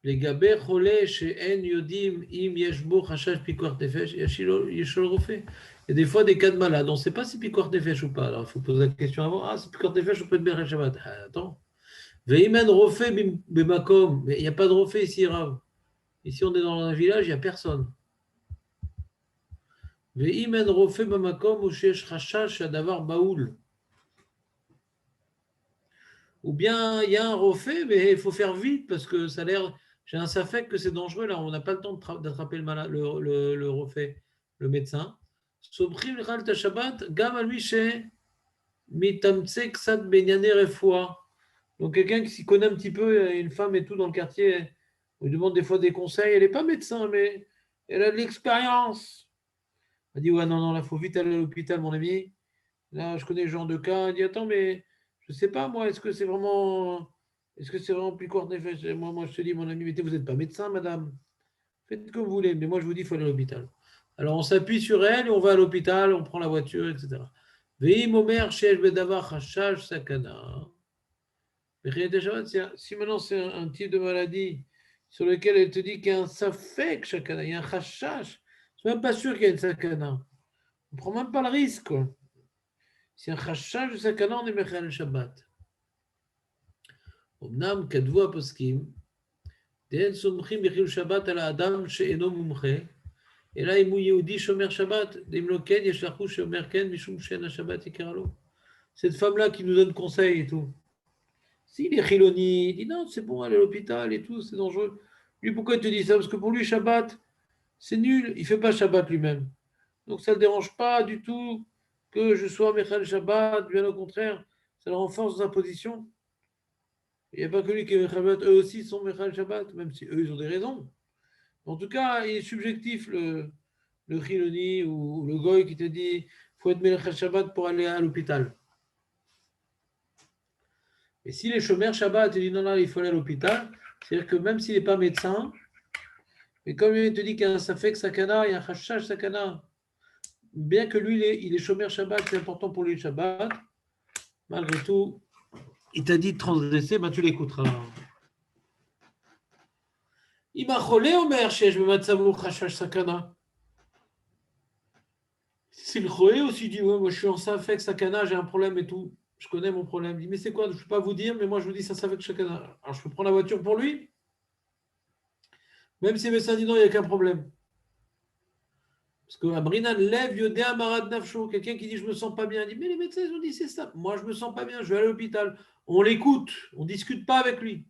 לגבי חולה שאין יודעים אם יש בו חשש פיקוח נפש, יש לו רופא. Il y a des fois des cas de malades, on ne sait pas si picor nefesh ou pas. Alors il faut poser la question avant. Ah, c'est picor nefesh, on peut être bien Shabbat. Ah, attends. Veimen refait bimakom. Mais il n'y a pas de refait ici, Rav. Ici, on est dans un village, il n'y a personne. Veimen refait bimakom ou shesh chachash adavar baoul. Ou bien il y a un refait, mais il faut faire vite parce que ça a l'air. J'ai un safek que c'est dangereux là, on n'a pas le temps d'attraper le, malade, le refait, le médecin. Sobrim l'chal ta Shabbat, gam à lui chez mitamtse ksat benyane refoua. Donc quelqu'un qui s'y connaît un petit peu, une femme et tout dans le quartier, on lui demande des fois des conseils. Elle n'est pas médecin, mais elle a de l'expérience. Elle dit ouais non non là faut vite aller à l'hôpital mon ami. Là je connais ce genre de cas. Elle dit attends mais je sais pas moi est-ce que c'est vraiment plus court d'effet. Moi je te dis mon ami mais vous n'êtes pas médecin madame. Faites comme vous voulez mais moi je vous dis il faut aller à l'hôpital. Alors on s'appuie sur elle et on va à l'hôpital, on prend la voiture etc. Veim omer shesh bedavar hashash sakana. Si maintenant c'est un type de maladie sur lequel elle te dit qu'il y a un safek chakana, il y a un chachash, je suis même pas sûr qu'il y ait une sakana. On ne prend même pas le risque. Quoi. Si un chachash de sakana, on est mechal Shabbat. אמנם כתבו הפוסקים, דאין סומכים בחילול שבת על האדם שאינו מומחה, אלא אם הוא יהודי שומר שבת, אם לא כן, יש לחוש שאומר כן, משום שאין השבת יקרה לו. Cette femme-là qui nous donne conseil et tout. S'il est chiloni, il dit non, c'est bon, aller à l'hôpital et tout, c'est dangereux. Lui, pourquoi il te dit ça? Parce que pour lui, Shabbat, c'est nul. Il ne fait pas Shabbat lui-même. Donc ça ne le dérange pas du tout que je sois Mechal Shabbat, bien au contraire, ça le renforce dans sa position. Il n'y a pas que lui qui est Mechal Shabbat, eux aussi sont Mechal Shabbat, même si eux, ils ont des raisons. En tout cas, il est subjectif, le chiloni ou le goy qui te dit il faut être Mechal Shabbat pour aller à l'hôpital. Et si les chômeurs Shabbat, il dit non, non, il faut aller à l'hôpital, c'est-à-dire que même s'il n'est pas médecin, mais comme il te dit qu'il y a un safek sakana, il y a un hashash sakana, bien que lui, il est chômeur Shabbat, c'est important pour lui le Shabbat, malgré tout, il t'a dit de transgresser, ben tu l'écouteras. Il m'a cholé, Omer, chez je me matzavou hashash sakana. C'est le choé aussi, il dit ouais, moi je suis en safek sakana, j'ai un problème et tout. Je connais mon problème. Il dit mais c'est quoi? Je ne peux pas vous dire, mais moi je vous dis ça safek sakana. Alors je peux prendre la voiture pour lui, même si le médecin dit non, il n'y a qu'un problème. Parce que Abrinan lève Yodéa Marad Nafsho, quelqu'un qui dit je me sens pas bien, il dit mais les médecins ils ont dit c'est ça, moi je me sens pas bien, je vais aller à l'hôpital. On l'écoute, on discute pas avec lui.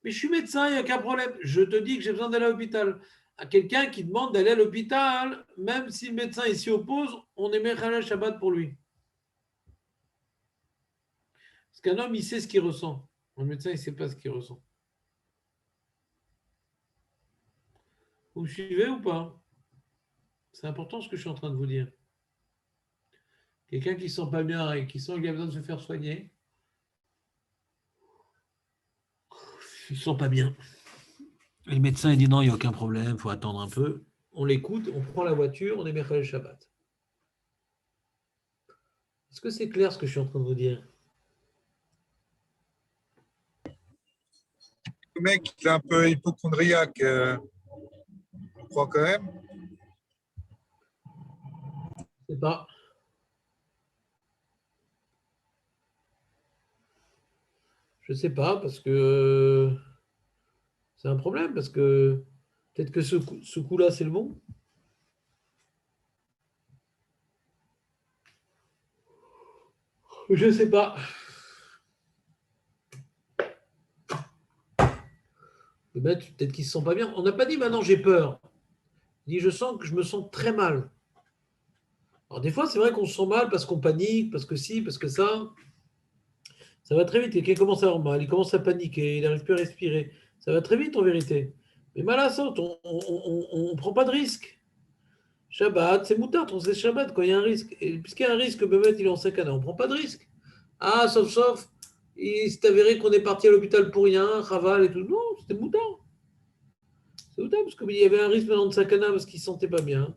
Mais je suis médecin, il n'y a qu'un problème. Je te dis que j'ai besoin d'aller à l'hôpital. À quelqu'un qui demande d'aller à l'hôpital, même si le médecin s'y oppose, on est Mechalel Shabbat pour lui. Parce qu'un homme, il sait ce qu'il ressent. Un médecin, il ne sait pas ce qu'il ressent. Vous me suivez ou pas? C'est important ce que je suis en train de vous dire. Quelqu'un qui ne se sent pas bien et qui sent qu'il a besoin de se faire soigner, il ne se sent pas bien. Et le médecin il dit non, il n'y a aucun problème, il faut attendre un peu. On l'écoute, on prend la voiture, on est Mechal Shabbat. Est-ce que c'est clair ce que je suis en train de vous dire? Le mec, il est un peu hypochondriaque, je crois quand même. Je sais pas. Je sais pas, parce que c'est un problème, parce que peut-être que ce coup-là, c'est le bon. Je sais pas. Peut-être qu'ils se sentent pas bien. On n'a pas dit maintenant j'ai peur. Il dit je sens que je me sens très mal. Alors des fois, c'est vrai qu'on se sent mal parce qu'on panique, parce que si, parce que ça. Ça va très vite. Quelqu'un commence à avoir mal, il commence à paniquer, il n'arrive plus à respirer. Ça va très vite en vérité. Mais mal à ça, on ne prend pas de risque. Shabbat, c'est moutard, on sait Shabbat quand il y a un risque. Et puisqu'il y a un risque, Bémet, il est en sakana, on ne prend pas de risque. Ah, sauf, il s'est avéré qu'on est parti à l'hôpital pour rien, Raval et tout. Non, c'était moutard. C'est moutard parce qu'il y avait un risque maintenant de sakana parce qu'il ne se sentait pas bien.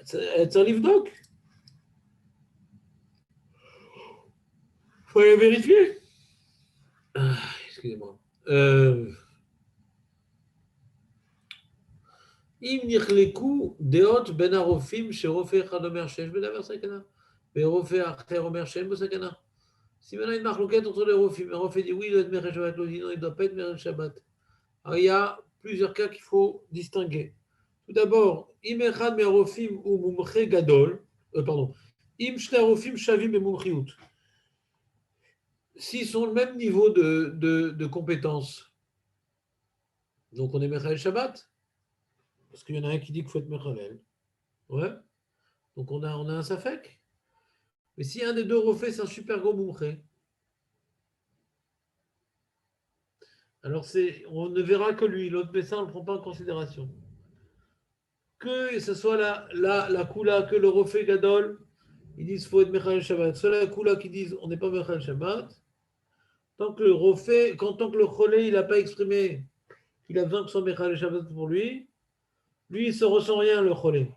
C'est un livre doc. Il faut aller vérifier. Ah, excusez-moi. Im nichleku deot ben arofim sherofe echad omer shesh bedavar sakana, verofe acher omer she'en bo sakana. Si maintenant il y a une marloquette entre les rofim, un rofé dit oui, il doit être Merech Shabbat, l'autre dit non, il ne doit pas être Merech Shabbat. Alors il y a plusieurs cas qu'il faut distinguer. Tout d'abord, im echad me'arofim ou mumche gadol, pardon, im shne arofim shavim et mumchiut. S'ils sont le même niveau de compétence, donc on est Merech Shabbat, parce qu'il y en a un qui dit qu'il faut être Mechalel. Ouais. Donc on a un Safek. Mais si un des deux refait, c'est un super gros mumche. Alors on ne verra que lui, l'autre médecin, on ne le prend pas en considération. Que ce soit la Kula, que le refait Gadol, ils disent qu'il faut être Mechal Shabbat. Soit la Kula qui disent on n'est pas Mechal Shabbat. Tant que le refait, tant que le Cholé, il n'a pas exprimé qu'il a besoin que ce soit Mechal Shabbat pour lui, lui, il ne se ressent rien, le Cholé.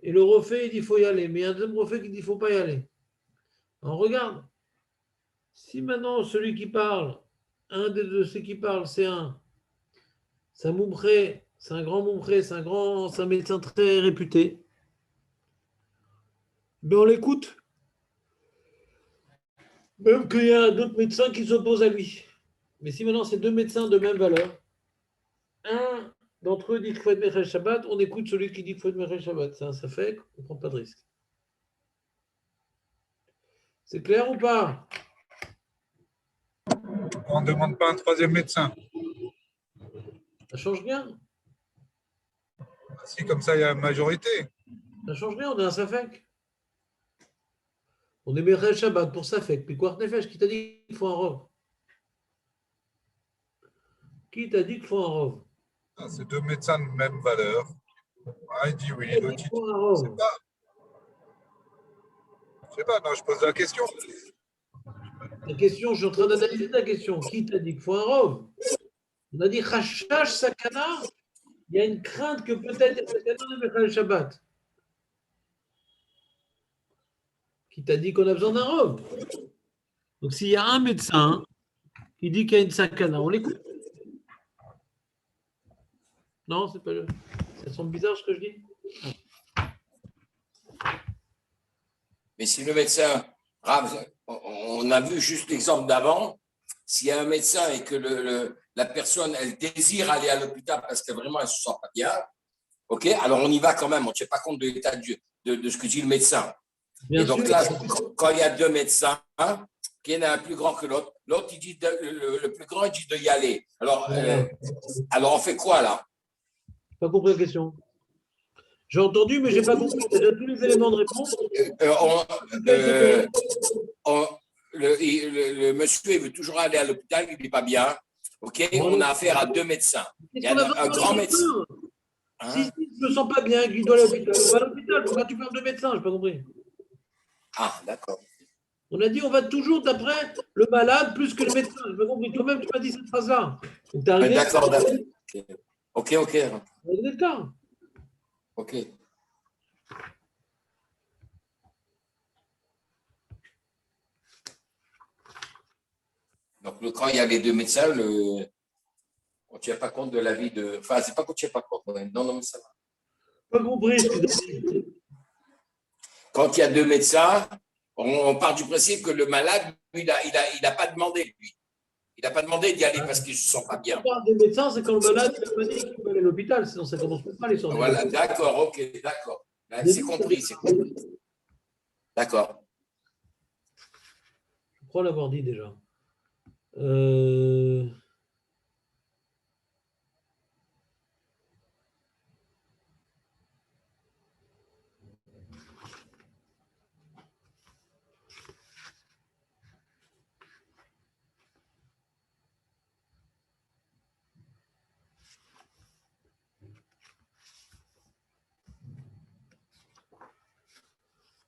Et le refait, il dit qu'il faut y aller. Mais il y a un deuxième refait qui dit qu'il ne faut pas y aller. On regarde. Si maintenant celui qui parle, un des deux ceux qui parle, c'est un Moumré, c'est un grand Moumré, c'est un médecin très réputé, mais on l'écoute. Même qu'il y a d'autres médecins qui s'opposent à lui. Mais si maintenant c'est deux médecins de même valeur, un d'entre eux dit qu'il faut être Mechel Shabbat, on écoute celui qui dit qu'il faut être Mechel Shabbat. Ça fait qu'on ne prend pas de risque. C'est clair ou pas? On ne demande pas un troisième médecin. Ça change rien. Si comme ça, il y a une majorité. Ça change rien, on est un Safek. On est Mechel Shabbat pour Safek. Puis quoi, Nefesh, qui t'a dit qu'il faut un rov? Qui t'a dit qu'il faut un rov? C'est deux médecins de même valeur. Un il dit oui, l'autre il dit je sais pas. Je sais pas, non, je pose la question. La question, je suis en train d'analyser ta question. Qui t'a dit qu'il faut un rov? On a dit Chashash Sakana. Il y a une crainte que peut-être Sakana de Mechal Shabbat. Qui t'a dit qu'on a besoin d'un rov? Donc s'il y a un médecin qui dit qu'il y a une sakana, on l'écoute. Non, c'est pas. Ça semble bizarre ce que je dis. Mais si le médecin, on a vu juste l'exemple d'avant, s'il y a un médecin et que la personne, elle désire aller à l'hôpital parce que vraiment elle ne se sent pas bien, ok, alors on y va quand même, on ne tient pas compte de l'état de ce que dit le médecin. Bien et donc sûr. là, quand il y a deux médecins, qu'il y en a un plus grand que l'autre, l'autre, il dit le plus grand, il dit de y aller. Alors, alors on fait quoi là? Pas compris la question. J'ai entendu, mais je n'ai pas compris. Tu as déjà tous les éléments de réponse. Le monsieur, il veut toujours aller à l'hôpital, il n'est pas bien. Ok, on a affaire à deux médecins. Il y a un grand médecin. Si je ne me sens pas bien, qu'il doit aller à l'hôpital, on va à l'hôpital. Pourquoi tu parles de médecin? Je n'ai pas compris. Ah, d'accord. On a dit on va toujours d'après le malade plus que le médecin. Je n'ai pas compris. Toi-même, tu m'as dit cette phrase-là. D'accord, d'accord. Ok. Vous êtes d'accord? Ok. Donc, quand il y a les deux médecins, on ne tient pas compte de l'avis de. Enfin, c'est pas qu'on ne tient pas compte. Non, mais ça va. Pas compris ce que tu as dit. Quand il y a deux médecins, on part du principe que le malade, lui, il n'a pas demandé, lui. Il n'a pas demandé d'y aller parce qu'il ne se sent pas bien. On parle des médecins, c'est quand le malade n'a pas dit qu'il peut aller à l'hôpital, sinon ça commence pas les soins. Voilà, d'accord, ok, d'accord. C'est compris, c'est compris. D'accord. Je crois l'avoir dit déjà.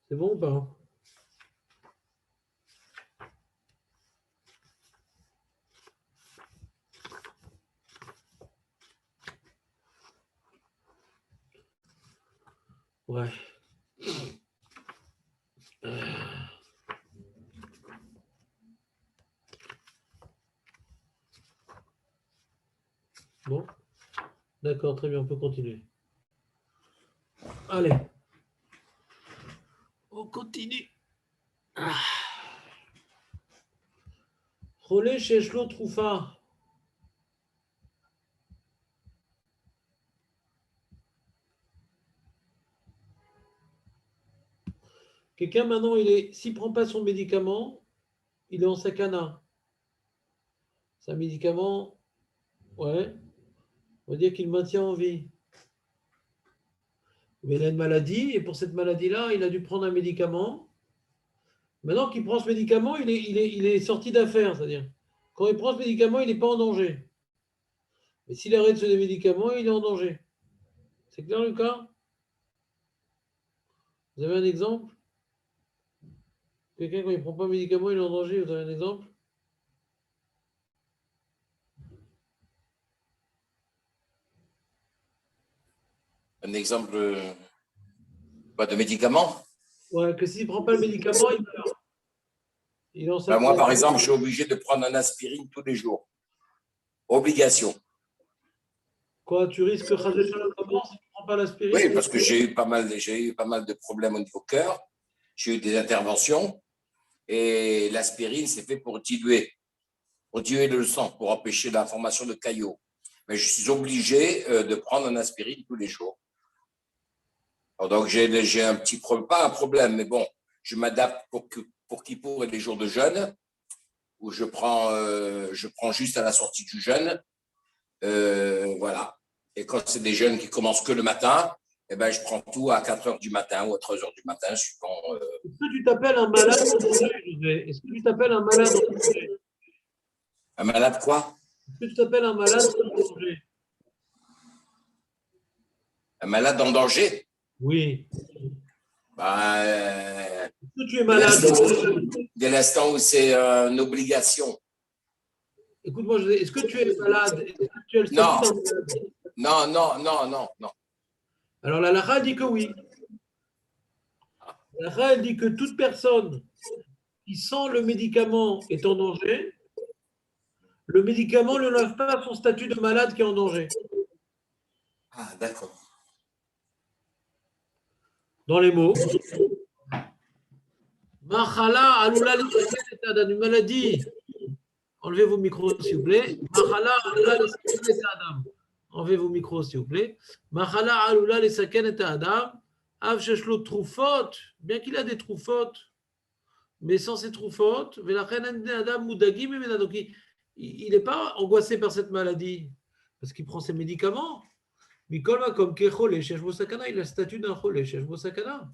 C'est bon ou pas? Ouais. Bon. D'accord, très bien, on peut continuer. Allez, on continue. Cholé שיש לו תרופה. Quelqu'un maintenant, s'il ne prend pas son médicament, il est en sakana. C'est un médicament, ouais, on va dire qu'il maintient en vie. Mais il a une maladie, et pour cette maladie-là, il a dû prendre un médicament. Maintenant qu'il prend ce médicament, il est sorti d'affaire. C'est-à-dire, quand il prend ce médicament, il n'est pas en danger. Mais s'il arrête ce médicament, il est en danger. C'est clair, Lucas? Vous avez un exemple? Quelqu'un, quand il ne prend pas un médicament, il est en danger. Vous avez un exemple? Un exemple de médicament. Ouais, que s'il ne prend pas le médicament, il meurt. Il est en Ben moi, par exemple, je suis obligé de prendre un aspirine tous les jours. Obligation. Quoi, tu risques de raser sur la mort si tu ne prends pas l'aspirine? Oui, parce que j'ai eu pas mal de problèmes au niveau cœur. J'ai eu des interventions. Et l'aspirine, c'est fait pour diluer le sang, pour empêcher la formation de caillots. Mais je suis obligé de prendre un aspirine tous les jours. Alors donc, j'ai un petit problème, pas un problème, mais bon, je m'adapte pour Kippour et les jours de jeûne, où je prends juste à la sortie du jeûne. Voilà. Et quand c'est des jeûnes qui commencent que le matin, eh ben, je prends tout à 4 heures du matin ou à 3 heures du matin, suivant. Est-ce que tu t'appelles un malade en danger, José? Est-ce que tu t'appelles un malade en danger? Un malade quoi? Est-ce que tu t'appelles un malade en danger? Un malade en danger? Oui. Ben, Est-ce que tu es malade? dès l'instant où c'est une obligation. Écoute-moi, José, est-ce que tu es malade? Est-ce que tu as le Non. statut d'un malade? Non. Alors la Lacha dit que oui. La Lacha dit que toute personne qui sent le médicament est en danger, le médicament ne lève pas son statut de malade qui est en danger. Ah, d'accord. Dans les mots, Machala alula lisaken une maladie. Enlevez vos micros, s'il vous plaît. Machala alula lisaken adam. Enlevez vos micros, s'il vous plaît. Machala alula lisaken adam. Av sheshlo trufot, bien qu'il a des trufotes, mais sans ces trufotes, velachen adam mudagim emena. Donc il n'est pas angoissé par cette maladie parce qu'il prend ses médicaments. Mikol comme kecholé sheshbo sakana, il a le statut d'un cholé sheshbo sakana.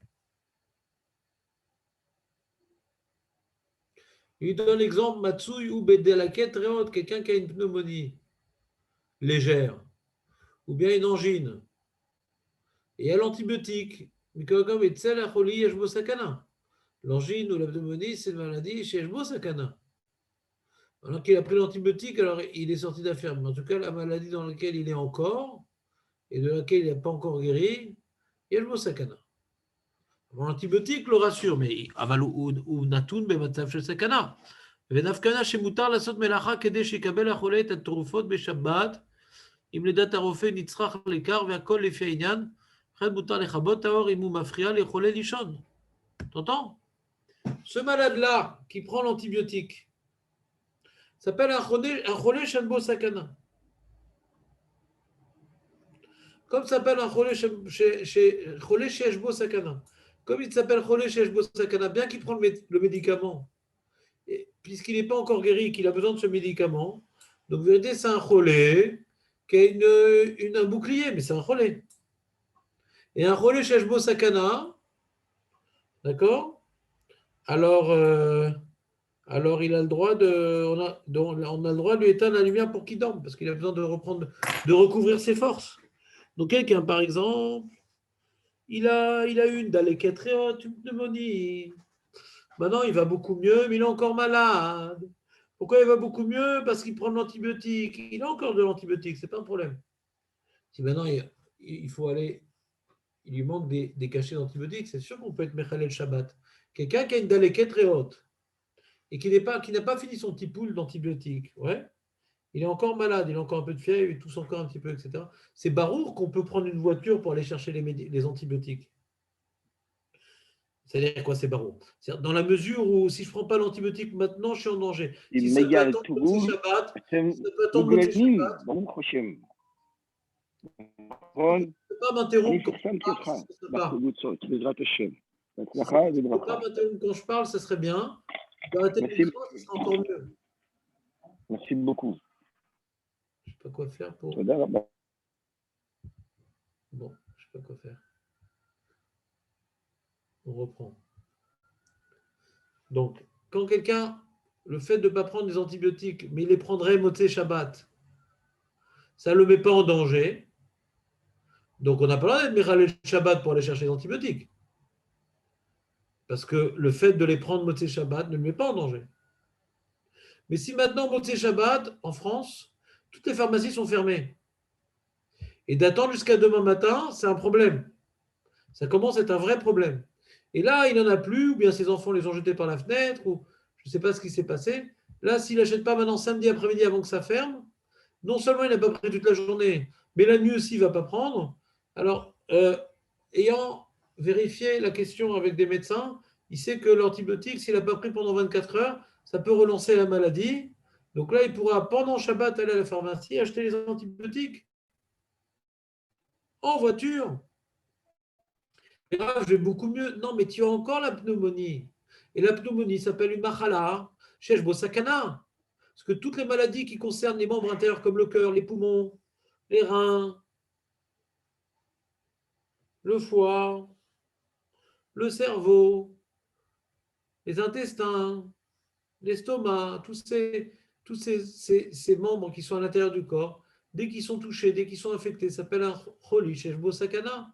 Il donne l'exemple Matsui ou Bedelaket Reot, quelqu'un qui a une pneumonie légère, ou bien une angine. Et il y a l'antibiotique. L'angine ou la pneumonie, c'est une maladie chez Eshbo Sakana. Alors qu'il a pris l'antibiotique, alors il est sorti d'affaire. Mais en tout cas, la maladie dans laquelle il est encore, et de laquelle il n'est pas encore guéri, Eshbo Sakana. L'antibiotique le rassure, mais aval ou natun bematzav shel sakana. ונפקנה שמותר לעשות מלאכה כדי שיקבל החולה את התרופות בשבת, אם לדעת הרופא נצרך לעיקר והכל לפי העניין, לכן מותר לכבות האור אם הוא מפריע לחולה לישון. T'entends? Ce malade-là qui prend l'antibiotique s'appelle un cholé shenbo sakana. Comme s'appelle un cholé sheshbo sakana. Comme il s'appelle cholé sheshbo sakana, bien qu'il prend le médicament, puisqu'il n'est pas encore guéri, qu'il a besoin de ce médicament. Donc, en vérité, c'est un cholé qui a un bouclier, mais c'est un cholé. Et un cholé sheshbo sakana, d'accord? Alors, il a le droit on a le droit de lui éteindre la lumière pour qu'il dorme, parce qu'il a besoin de recouvrir ses forces. Donc, quelqu'un, par exemple, il a une daléketréote, une pneumonie. Maintenant, il va beaucoup mieux, mais il est encore malade. Pourquoi il va beaucoup mieux? Parce qu'il prend de l'antibiotique. Il a encore de l'antibiotique, ce n'est pas un problème. Si maintenant il faut aller, il lui manque des cachets d'antibiotiques, c'est sûr qu'on peut être Mechalel Shabbat. Quelqu'un qui a une daléquette très haute et qui n'a pas fini son petit pool d'antibiotiques, ouais, Il est encore malade, il a encore un peu de fièvre, il tousse encore un petit peu, etc. C'est barour qu'on peut prendre une voiture pour aller chercher les antibiotiques. C'est-à-dire quoi, c'est barour? C'est-à-dire dans la mesure où si je ne prends pas l'antibiotique maintenant, je suis en danger. Si ça peut מגיע attendre Motzei לטור, Shabbat, אתם si ça peut attendre Motzei מגוננים, Shabbat, ברוך השם. je נכון? ne peux pas אני m'interrompre quand je פרסמתי parle, אותך ça serait pas. בקבוצות, בעזרת השם. Si בהצלחה je ne peux וברכה. pas m'interrompre quand je parle, ça serait bien. D'arrêter le Merci. micro, ce serait encore mieux. merci beaucoup. Je ne sais pas quoi faire pour. תודה רבה. Bon, je ne sais pas quoi faire. On reprend. Donc, quand quelqu'un, le fait de ne pas prendre des antibiotiques, mais il les prendrait Motzei Shabbat, ça ne le met pas en danger. Donc, on n'a pas le droit d'être Mechalel Shabbat pour aller chercher les antibiotiques. Parce que le fait de les prendre Motzei Shabbat ne le met pas en danger. Mais si maintenant, Motzei Shabbat, en France, toutes les pharmacies sont fermées, et d'attendre jusqu'à demain matin, c'est un problème. Ça commence à être un vrai problème. Et là, il n'en a plus, ou bien ses enfants les ont jetés par la fenêtre, ou je ne sais pas ce qui s'est passé. Là, s'il n'achète pas maintenant samedi après-midi avant que ça ferme, non seulement il n'a pas pris toute la journée, mais la nuit aussi, il ne va pas prendre. Alors, ayant vérifié la question avec des médecins, il sait que l'antibiotique, s'il n'a pas pris pendant 24 heures, ça peut relancer la maladie. Donc là, il pourra, pendant Shabbat, aller à la pharmacie, acheter les antibiotiques en voiture. Et là, je vais beaucoup mieux. Non, mais tu as encore la pneumonie. Et la pneumonie s'appelle une machala, shesh bo sakana. Parce que toutes les maladies qui concernent les membres intérieurs comme le cœur, les poumons, les reins, le foie, le cerveau, les intestins, l'estomac, tous ces membres qui sont à l'intérieur du corps, dès qu'ils sont touchés, dès qu'ils sont infectés, ça s'appelle un choli, sheshbo sakana.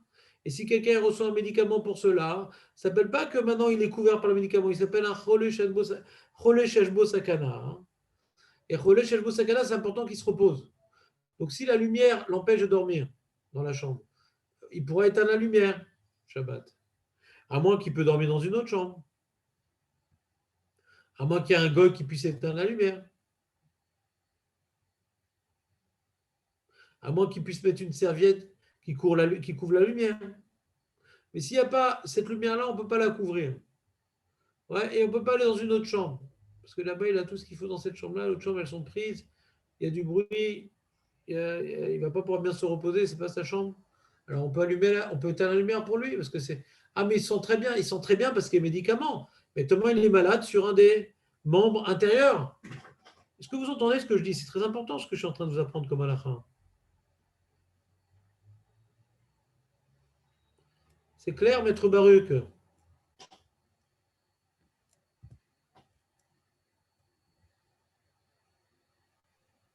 Et si quelqu'un reçoit un médicament pour cela, ça ne s'appelle pas que maintenant il est couvert par le médicament, il s'appelle un choli sheshbo sakana. Et choli sheshbo sakana, c'est important qu'il se repose. Donc si la lumière l'empêche de dormir dans la chambre, il pourrait éteindre la lumière, Shabbat. À moins qu'il peut dormir dans une autre chambre. À moins qu'il y ait un goy qui puisse éteindre la lumière. À moins qu'il puisse mettre une serviette qui couvre la lumière. Mais s'il n'y a pas cette lumière-là, on ne peut pas la couvrir. Ouais, et on ne peut pas aller dans une autre chambre. Parce que là-bas, il a tout ce qu'il faut dans cette chambre-là. L'autre chambre, elles sont prises. Il y a du bruit. Il ne va pas pouvoir bien se reposer. Ce n'est pas sa chambre. Alors, on peut éteindre la lumière pour lui. Parce que c'est. Ah, mais ils sont très bien. Ils sont très bien parce qu'il y a médicaments. Mais Thomas, il est malade sur un des membres intérieurs. Est-ce que vous entendez ce que je dis? C'est très important ce que je suis en train de vous apprendre comme halakha. C'est clair, maître Baruch?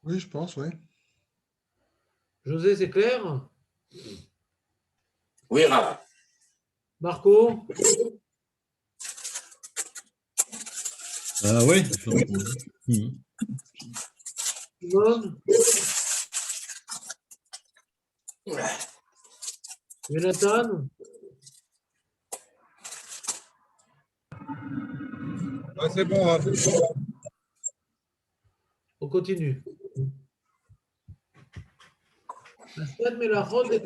Oui, je pense, oui. José, c'est clair? Oui, Rav. Marco? Ah oui, je réponds. Simone? Jonathan? Ouais, c'est bon, hein. On continue. Asad melachot et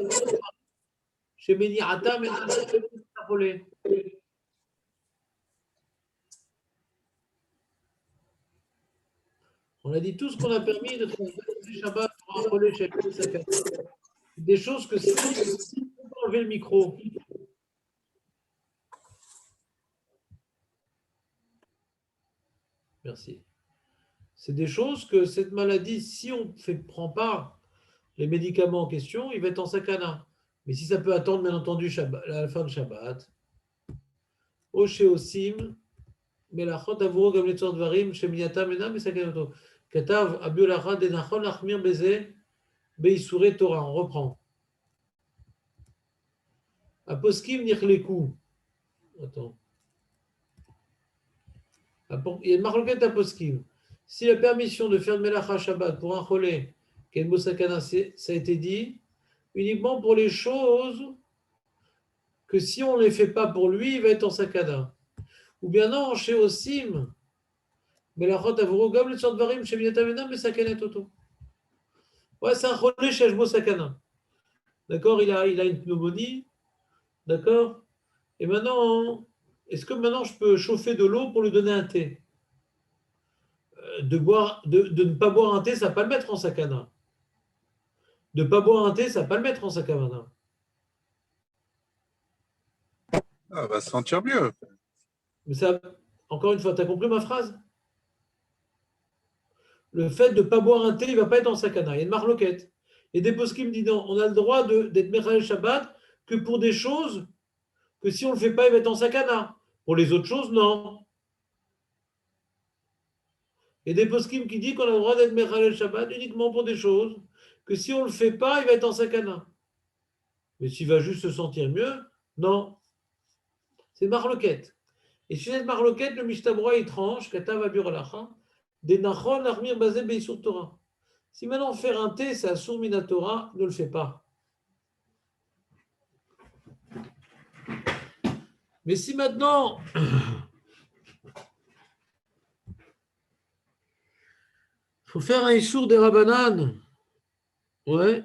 shemeni'atam et on a dit tout ce qu'on a permis de transmettre du Shabbat pour un relais chez des choses que c'est on peut enlever le micro. Merci. C'est des choses que cette maladie, si on ne prend pas les médicaments en question, il va être en sakana. Mais si ça peut attendre, bien entendu, la fin de Shabbat. Oshe osim, melachot avuro gam letzor dvarim, sheminiatam enam mesakanoto. Katav abu lachad denachon lachmir beze beisure Torah. On reprend. Aposkim nichleku. Attends. Il y a une marloquette à poskim. Si la permission de faire de melacha Shabbat pour un cholé, ken bosakana, ça a été dit, uniquement pour les choses que si on ne les fait pas pour lui, il va être en sakana. Ou bien chez Osim, melachot avuro gam letzor dvarim sheminiatam enam mesakanet oto. Ouais, c'est un relais chez Hashbo Sakana. D'accord, il a une pneumonie. D'accord. Et maintenant, est-ce que maintenant je peux chauffer de l'eau pour lui donner un thé? De ne pas boire un thé, ça ne va pas le mettre en sakana. De ne pas boire un thé, ça ne va pas le mettre en sakana. Ah, va se sentir mieux. Mais ça, encore une fois, tu as compris ma phrase? Le fait de ne pas boire un thé, il ne va pas être en sakana. Il y a une marloquette. Et des postes qui me disent non, on a le droit d'être Mechal Shabbat que pour des choses que si on ne le fait pas, il va être en sakana. Pour les autres choses, non. Et des poskim qui disent qu'on a le droit d'être Mechal Shabbat uniquement pour des choses que si on ne le fait pas, il va être en sakana. Mais s'il va juste se sentir mieux, non. C'est marloquette. Et sur cette marloquette, le Mishtabroa il tranche, Katav Abur Alacha, des Nachon Armir Bazé Beisur Torah. Si maintenant faire un thé, c'est Asur Minatora, ne le fais pas. Mais si maintenant, il faut faire un Issour des Rabanan, ouais.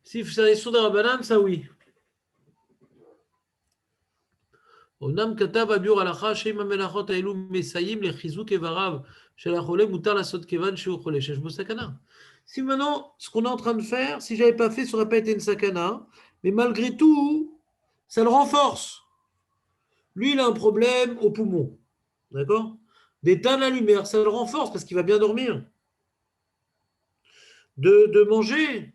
Si c'est un Issour des Rabanan, ça oui. אומנם כתב הביאור הלכה שאם המלאכות האלו מסייעים לחיזוק איבריו של החולה, מותר לעשות כיוון שהוא חולה, שיש בו סכנה. Si maintenant, ce qu'on est en train de faire, si je n'avais pas fait, ça n'aurait pas été une sakana, mais malgré tout, ça le renforce. Lui, il a un problème au poumon, d'accord? D'éteindre la lumière, ça le renforce parce qu'il va bien dormir. De manger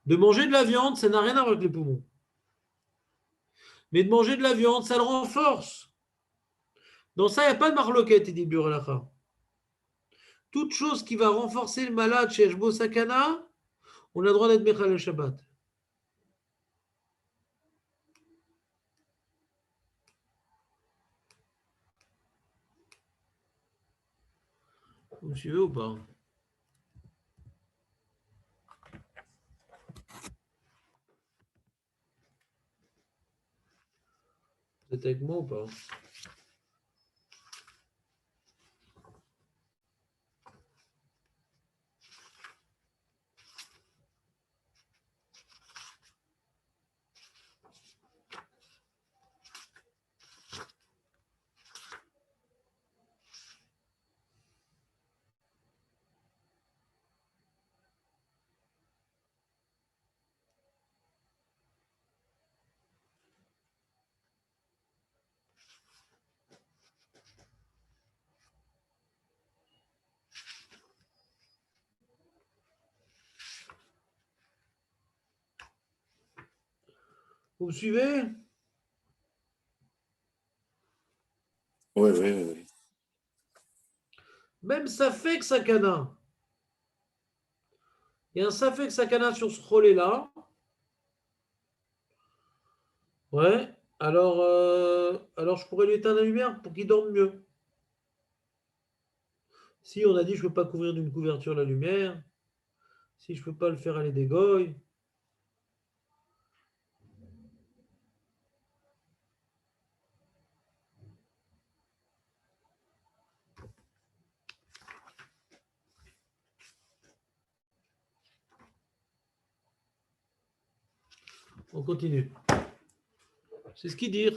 de la viande, ça n'a rien à voir avec les poumons. Mais de manger de la viande, ça le renforce. Dans ça, il n'y a pas de marloquette, il dit Buralacha. Toute chose qui va renforcer le malade chez Eshbo Sakana, on a le droit d'être Mechal Shabbat. Vous me suivez ou pas? Vous êtes avec moi ou pas? Vous me suivez? Oui, oui, oui. Même Safek Sakana. Il y a un Safek Sakana sur ce relais-là. Ouais. Alors je pourrais lui éteindre la lumière pour qu'il dorme mieux. Si on a dit je ne peux pas couvrir d'une couverture la lumière, si je ne peux pas le faire aller des goy. On continue. C'est ce qu'il dit.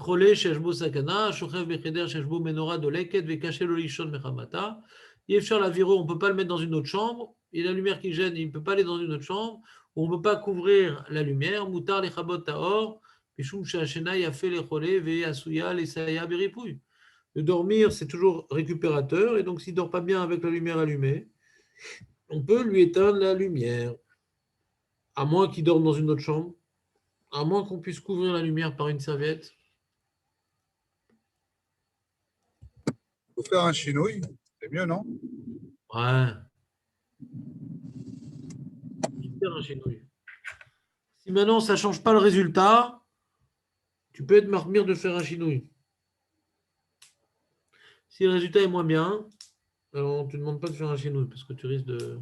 Cholé sheshbo sakana, shochev becheder sheshbo menora doleket vekaché lolishon mechamata. Yefshar la viro, on ne peut pas le mettre dans une autre chambre. Et la lumière qui gêne, il ne peut pas aller dans une autre chambre. On ne peut pas couvrir la lumière. Moutar les chabot taor, pishum shashena yafe les cholé ve asuya les saya beripouille. De dormir, c'est toujours récupérateur. Et donc, s'il ne dort pas bien avec la lumière allumée, on peut lui éteindre la lumière. À moins qu'il dorme dans une autre chambre. À moins qu'on puisse couvrir la lumière par une serviette. Il faut faire un chinouille. C'est mieux, non? Ouais. Faire un chinouille. Si maintenant ça ne change pas le résultat, tu peux être marmire de faire un chinouille. Si le résultat est moins bien, alors on ne te demande pas de faire un chinouille parce que tu risques de.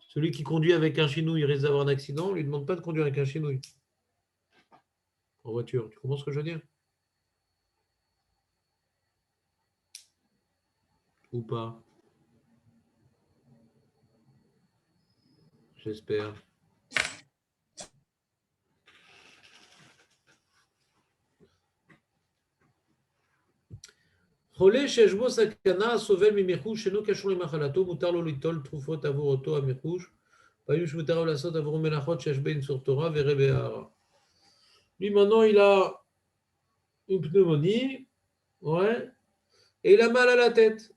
Celui qui conduit avec un chinouille, il risque d'avoir un accident, on ne lui demande pas de conduire avec un chinouille. en voiture. Tu comprends ce que je veux dire? Ou pas? J'espère. חולה שיש בו סכנה סובל ממיחוש שאינו קשור למחלתו, מותר לו ליטול תרופות עבור אותו המיחוש, פעמים שמותר לו לעשות עבור מלאכות שיש בהן איסור תורה וראה בהערה. Lui maintenant il a une pneumonie, ouais, et il a mal à la tête.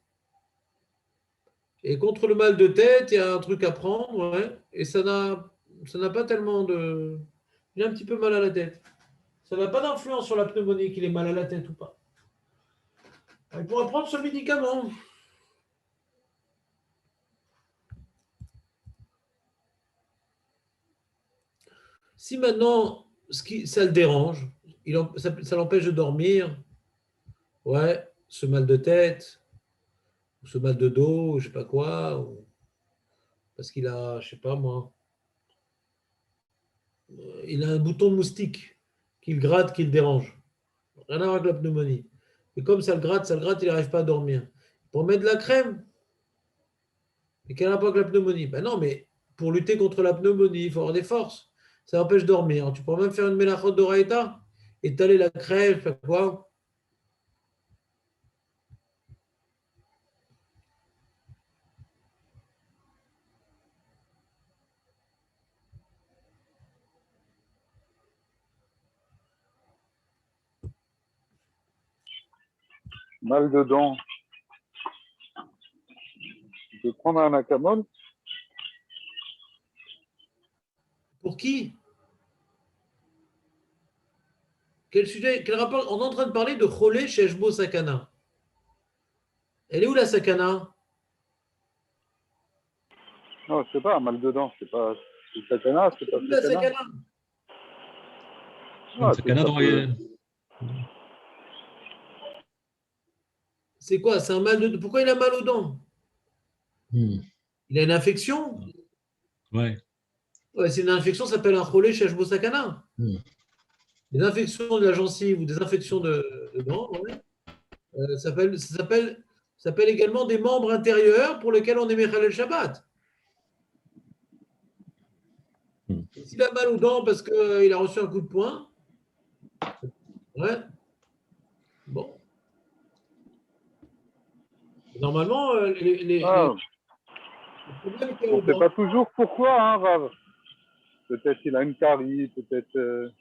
Et contre le mal de tête, il y a un truc à prendre, ouais, et ça n'a pas tellement de... Il a un petit peu mal à la tête. Ça n'a pas d'influence sur la pneumonie qu'il ait mal à la tête ou pas. Il pourra prendre ce médicament. Si maintenant, ça le dérange, ça l'empêche de dormir, ouais, ce mal de tête, ou ce mal de dos, ou je sais pas quoi, parce qu'il a, je sais pas moi, il a un bouton de moustique qui le gratte, qui le dérange. Rien à voir avec la pneumonie. Et comme ça le gratte, il n'arrive pas à dormir. Pour mettre de la crème, et quel rapport avec la pneumonie? Ben non, mais pour lutter contre la pneumonie, il faut avoir des forces. Ça empêche de dormir. Tu pourrais même faire une mélachote d'oraïta, étaler la crème, je sais pas quoi. Mal de dents. Tu peux prendre un acamol? Pour qui? Quel sujet? Quel rapport? On est en train de parler de Cholé chez Eshbo Sakana. Elle est où la Sakana? Non, je sais pas, mal de dents, c'est pas. C'est sakana, c'est pas Elle est où la sakana. Sakana? Ah, C'est Canada ça peut- C'est quoi? C'est un mal de... Pourquoi il a mal aux dents? Il a une infection? Ouais. Ouais, c'est une infection, ça s'appelle un Cholé chez Eshbo Sakana. Hmm. Des infections de la gencive ou des infections de dents, ouais. Ça s'appelle également des membres intérieurs pour lesquels on est Mechalel Shabbat. Hmm. S'il a mal aux dents parce qu'il a reçu un coup de poing, ouais, bon. Normalement, Ah, les problèmes qu'il y a on aux ne sait dents, pas toujours pourquoi, hein, Rav. Peut-être qu'il a une carie, peut-être.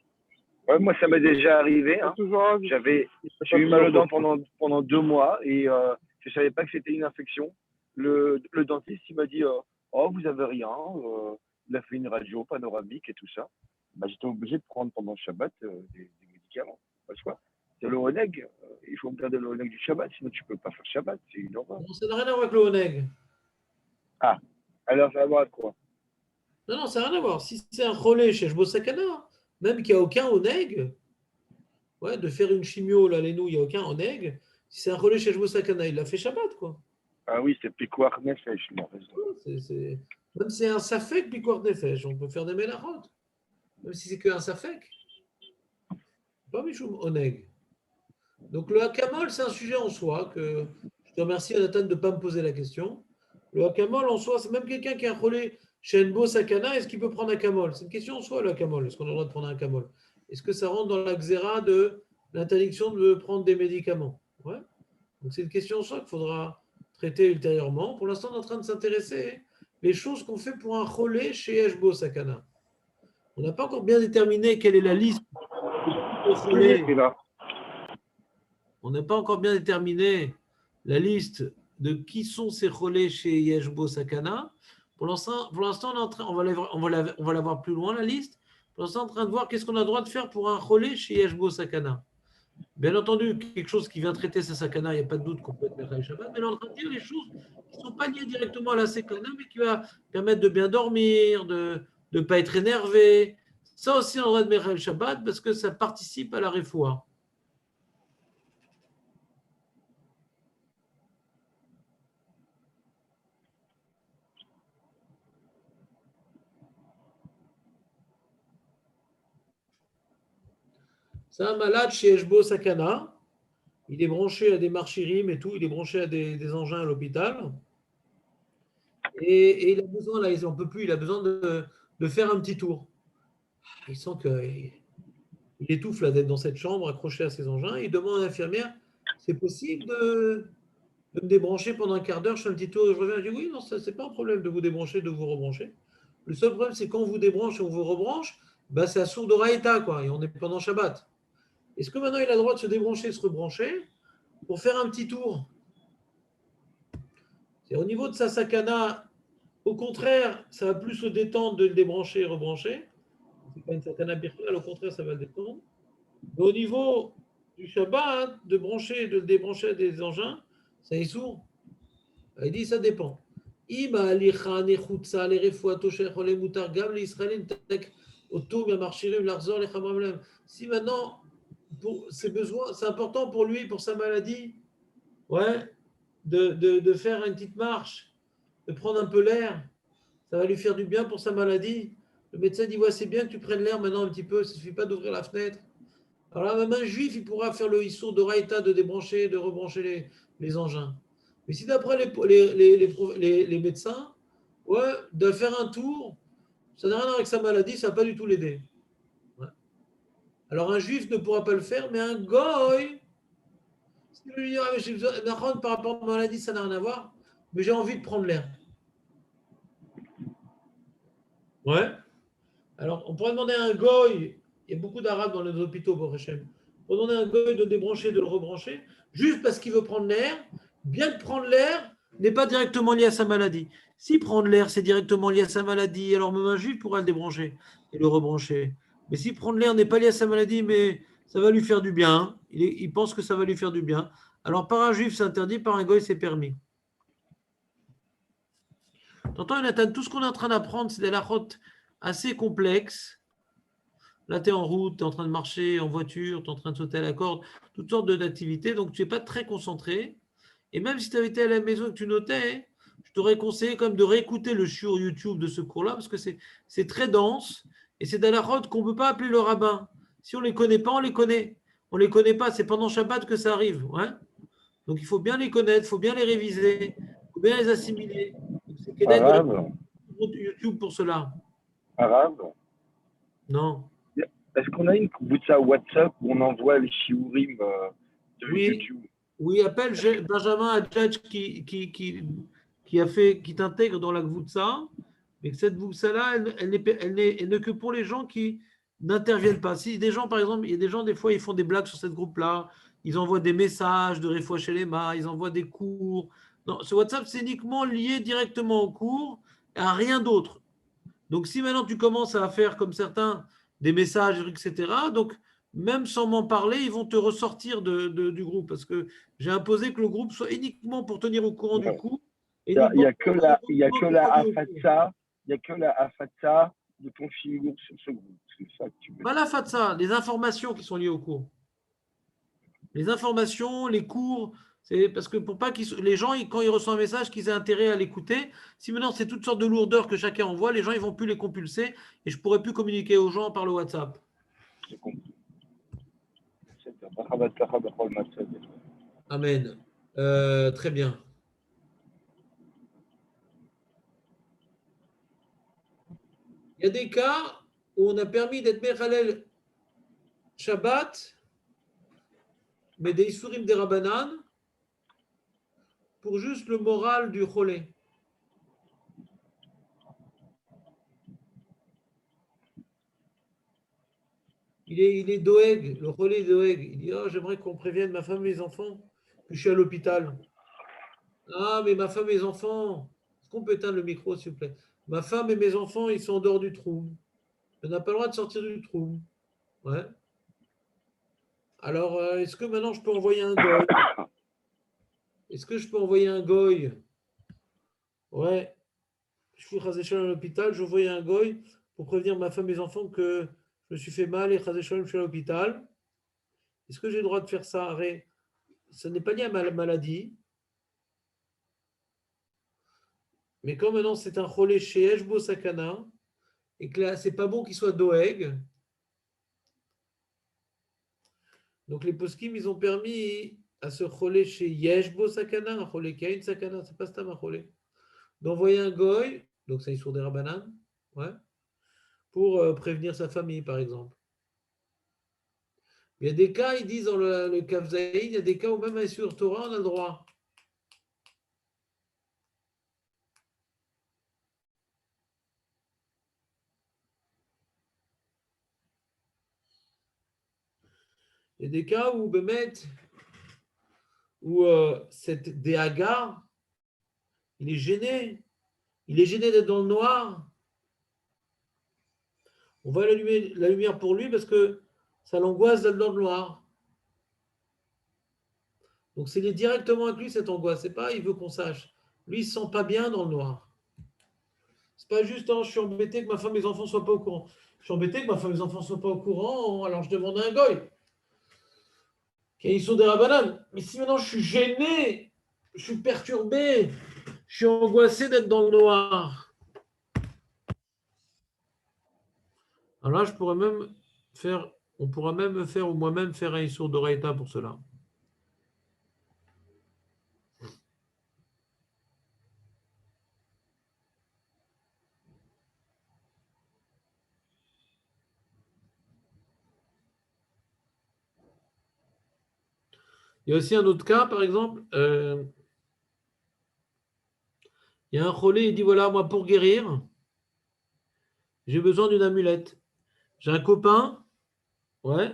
Ouais, moi, ça m'est déjà arrivé. Pas Hein. toujours. J'ai eu mal aux dents pendant 2 mois et je ne savais pas que c'était une infection. Le dentiste, il m'a dit oh, vous avez rien. Il a fait une radio panoramique et tout ça. Bah, j'étais obligé de prendre pendant le Shabbat des médicaments. Parce que c'est le Oneg. Il faut me garder le Oneg du Shabbat, sinon tu ne peux pas faire Shabbat. C'est une horreur. non, ça n'a rien à voir avec le Oneg. Ah, alors ça va voir quoi? Non, non, ça n'a rien à voir. Si c'est un relais chez Sakana, même qu'il n'y a aucun Oneg, ouais, de faire une chimio, là, les nous, il n'y a aucun Oneg. Si c'est un relais chez Sakana, il l'a fait Shabbat, quoi. Ah oui, c'est Piquoir Nefesh, non, raison. Même si c'est un Safek, Bikwar Nefesh, on peut faire des Melachot. Même si c'est qu'un Safek. Pas Michoum Oneg. Donc le Hakamol, c'est un sujet en soi que je te remercie, Nathan, de ne pas me poser la question. Le Hakamol en soi, c'est même quelqu'un qui a un relais chez Enbo Sakana, est-ce qu'il peut prendre un Hakamol? C'est une question en soi, le Hakamol. Est-ce qu'on a le droit de prendre un Hakamol? Est-ce que ça rentre dans la xéra de l'interdiction de prendre des médicaments? Ouais. Donc c'est une question en soi qu'il faudra traiter ultérieurement. Pour l'instant, on est en train de s'intéresser les choses qu'on fait pour un relais chez Eshbo Sakana. On n'a pas encore bien déterminé quelle est la liste de relais. On n'a pas encore bien déterminé la liste de qui sont ces relais chez Yeshbo Sakana. Pour l'instant, on va la voir plus loin, la liste. Pour l'instant, on est en train de voir qu'est-ce qu'on a le droit de faire pour un relais chez Yeshbo Sakana. Bien entendu, quelque chose qui vient traiter sa sakana, il n'y a pas de doute qu'on peut être Mechal Shabbat, mais on est en train de dire les choses qui ne sont pas liées directement à la sakana, mais qui va permettre de bien dormir, de ne pas être énervé. Ça aussi, on a le droit de Mechal Shabbat parce que ça participe à la réfoua. C'est un malade chez Eshbo Sakana. Il est branché à des marchirim et tout. Il est branché à des engins à l'hôpital. Et il a besoin, là, il n'en peut plus. Il a besoin de faire un petit tour. Il sent qu'il étouffe là, d'être dans cette chambre accroché à ses engins. Il demande à l'infirmière, c'est possible de me débrancher pendant un quart d'heure, je fais un petit tour et je reviens. Je dis oui, non, ça, c'est pas un problème de vous débrancher, de vous rebrancher. Le seul problème, c'est quand on vous débranche et on vous rebranche, bah, c'est à sourd d'oraïta, quoi, et on est pendant Shabbat. Est-ce que maintenant il a le droit de se débrancher, se rebrancher pour faire un petit tour? C'est au niveau de sa sakana, au contraire, ça va plus le détendre de le débrancher et rebrancher. C'est pas une sakana birkal, au contraire, ça va le détendre. Mais au niveau du Shabbat, de brancher et de le débrancher à des engins, ça est sourd. Il dit ça dépend. Si maintenant, pour ses besoins, c'est important pour lui, pour sa maladie, ouais, de faire une petite marche, de prendre un peu l'air, ça va lui faire du bien pour sa maladie. Le médecin dit, ouais, c'est bien que tu prennes l'air maintenant un petit peu, ça ne suffit pas d'ouvrir la fenêtre. Alors là, même un juif, il pourra faire le issour de Raïta, de débrancher, de rebrancher les engins. Mais si d'après les médecins, ouais, de faire un tour, ça n'a rien à voir avec sa maladie, ça ne va pas du tout l'aider. Ouais. Alors un juif ne pourra pas le faire, mais un goy, si tu lui dis, ah, j'ai besoin par rapport à ma maladie, ça n'a rien à voir, mais j'ai envie de prendre l'air. Ouais. Alors on pourrait demander à un goy, il y a beaucoup d'arabes dans les hôpitaux, pour Hachem. On demander à un goy de débrancher, de le rebrancher, juste parce qu'il veut prendre l'air, bien que prendre l'air n'est pas directement lié à sa maladie. Si prendre l'air, c'est directement lié à sa maladie, alors même un juif pourra le débrancher et le rebrancher. Mais si prendre l'air n'est pas lié à sa maladie, mais ça va lui faire du bien, il pense que ça va lui faire du bien, alors par un juif c'est interdit, par un goy c'est permis. T'entends, Jonathan, tout ce qu'on est en train d'apprendre, c'est des lachotes assez complexes. Là, tu es en route, tu es en train de marcher en voiture, tu es en train de sauter à la corde, toutes sortes d'activités, donc tu n'es pas très concentré. Et même si tu avais été à la maison et que tu notais, je t'aurais conseillé quand même de réécouter le shiur YouTube de ce cours-là, parce que c'est très dense, et c'est d'Alachot qu'on ne peut pas appeler le rabbin. Si on ne les connaît pas, on les connaît. On ne les connaît pas, c'est pendant Shabbat que ça arrive. Ouais, donc il faut bien les connaître, il faut bien les réviser, il faut bien les assimiler. Donc, c'est Kedet de Arabe, YouTube pour cela. arabe. Non. Est-ce qu'on a une Kibboutza WhatsApp où on envoie les shiurim de Oui. YouTube? Oui, appelle Benjamin Hadjadj qui t'intègre dans la Gvoutsa, mais que cette Gvoutsa-là, elle n'est que pour les gens qui n'interviennent pas. Si des gens, par exemple, il y a des gens, des fois, ils font des blagues sur cette groupe-là, ils envoient des messages de Refoua chez les mains, ils envoient des cours. Non, ce WhatsApp, c'est uniquement lié directement au cours et à rien d'autre. Donc, si maintenant tu commences à faire comme certains des messages, etc., donc même sans m'en parler, ils vont te ressortir du groupe parce que j'ai imposé que le groupe soit uniquement pour tenir au courant du cours. Il n'y a que la Afatsa, il y a que la Afatsa de ton shiur sur ce groupe. C'est ça que tu veux. Pas la fatsa, les informations qui sont liées au cours. Les informations, les cours, c'est parce que pour pas les gens, quand ils reçoivent un message, qu'ils aient intérêt à l'écouter. Si maintenant c'est toutes sortes de lourdeurs que chacun envoie, les gens ils vont plus les compulser et je pourrais plus communiquer aux gens par le WhatsApp. J'ai compris. Amen. Très bien. Il y a des cas où on a permis d'être Mechalel Shabbat, mais des Isurim des Rabbanan, pour juste le moral du Cholé. Il est doeg, le Cholé est doeg. Il dit, oh, j'aimerais qu'on prévienne ma femme et mes enfants que je suis à l'hôpital. Ah, mais ma femme et mes enfants, est-ce qu'on peut éteindre le micro, s'il vous plaît? Ma femme et mes enfants, ils sont en dehors du trou. On n'a pas le droit de sortir du trou. Ouais. Alors, est-ce que maintenant je peux envoyer un goy? Est-ce que je peux envoyer un goy? Ouais. Je suis Chazé à l'hôpital, je envoie un goy pour prévenir ma femme et mes enfants que je me suis fait mal et Chazé je suis à l'hôpital. Est-ce que j'ai le droit de faire ça? Arrête. Ce n'est pas lié à ma maladie. Mais comme maintenant c'est un cholé chez Eshbo Sakana, et que là, c'est pas bon qu'il soit doeg, Donc les poskim, ils ont permis à ce cholé chez Yeshbo Sakana, un cholé qui a une sakana, c'est pas stam un cholé, d'envoyer un goy, donc ça est sur des rabanan, ouais, pour prévenir sa famille, par exemple. Il y a des cas, ils disent dans le Kaf Zaïd, il y a des cas où même sur Torah, on a le droit. Il y a des cas où Bémet, où cette Déhaga, il est gêné. Il est gêné d'être dans le noir. On va allumer la lumière pour lui parce que ça l'angoisse d'être dans le noir. Donc c'est directement avec lui cette angoisse. C'est pas il veut qu'on sache. Lui, il ne se sent pas bien dans le noir. C'est pas juste je suis embêté que ma femme et mes enfants ne soient pas au courant. Je suis embêté que ma femme et mes enfants ne soient pas au courant, alors je demande à un goy. Ils sont des rabbanan. Mais si maintenant je suis gêné, je suis perturbé, je suis angoissé d'être dans le noir. Alors là, je pourrais même faire, on pourra même faire, ou moi-même faire un Issour d'Oraïta pour cela. Il y a aussi un autre cas, par exemple, il y a un cholé, il dit voilà, moi pour guérir, j'ai besoin d'une amulette. J'ai un copain, ouais,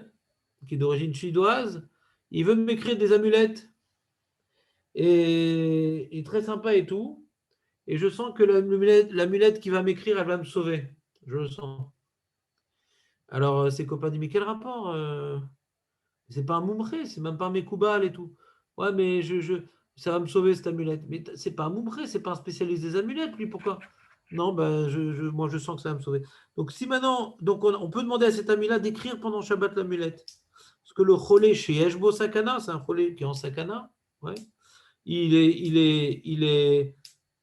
qui est d'origine suédoise, il veut m'écrire des amulettes. Et il est très sympa et tout. Et je sens que l'amulette qui va m'écrire, elle va me sauver. Je le sens. Alors, ses copains disent, mais quel rapport c'est pas un moumré, c'est même pas un mékoubal et tout. Ouais, mais ça va me sauver cette amulette. Mais c'est pas un moumré, c'est pas un spécialiste des amulettes, lui, pourquoi? Non, ben, moi, je sens que ça va me sauver. Donc, si maintenant, donc on peut demander à cet ami-là d'écrire pendant Shabbat l'amulette. Parce que le cholé chez Eshbo Sakana, c'est un cholé qui est en Sakana, ouais. Il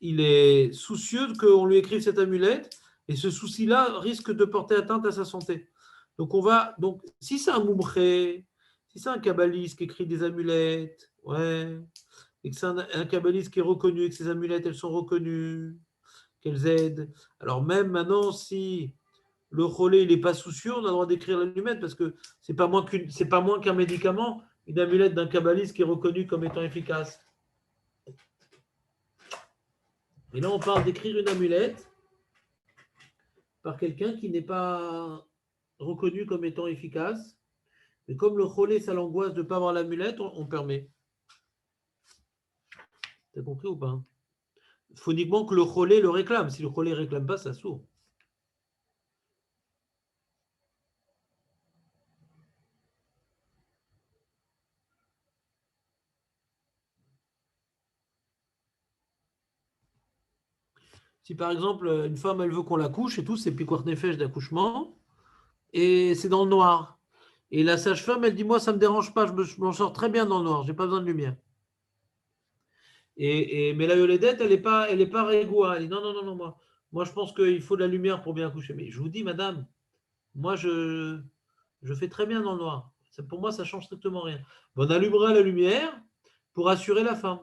est soucieux qu'on lui écrive cette amulette, et ce souci-là risque de porter atteinte à sa santé. Donc si c'est un moumré, si c'est un kabbaliste qui écrit des amulettes, ouais, et que c'est un kabbaliste qui est reconnu, et que ces amulettes, elles sont reconnues, qu'elles aident. Alors même maintenant, si le cholé, il n'est pas soucieux, on a le droit d'écrire l'amulette, parce que c'est pas moins qu'un médicament, une amulette d'un kabbaliste qui est reconnu comme étant efficace. Et là, on parle d'écrire une amulette par quelqu'un qui n'est pas reconnu comme étant efficace. Mais comme le cholé, ça l'angoisse de ne pas avoir l'amulette, on permet. T'as compris ou pas? Il faut uniquement que le cholé le réclame. Si le cholé ne réclame pas, ça s'ouvre. Si par exemple, une femme, elle veut qu'on la couche et tout, c'est piquoir nefesh d'accouchement, et c'est dans le noir. Et la sage-femme, elle dit, moi, ça ne me dérange pas, je m'en sors très bien dans le noir, je n'ai pas besoin de lumière. Mais la Yoledette, elle n'est pas régoua. Elle dit, non, non, non, non, moi, je pense qu'il faut de la lumière pour bien accoucher. Mais je vous dis, madame, moi, je fais très bien dans le noir. Pour moi, ça ne change strictement rien. On allumera la lumière pour assurer la femme.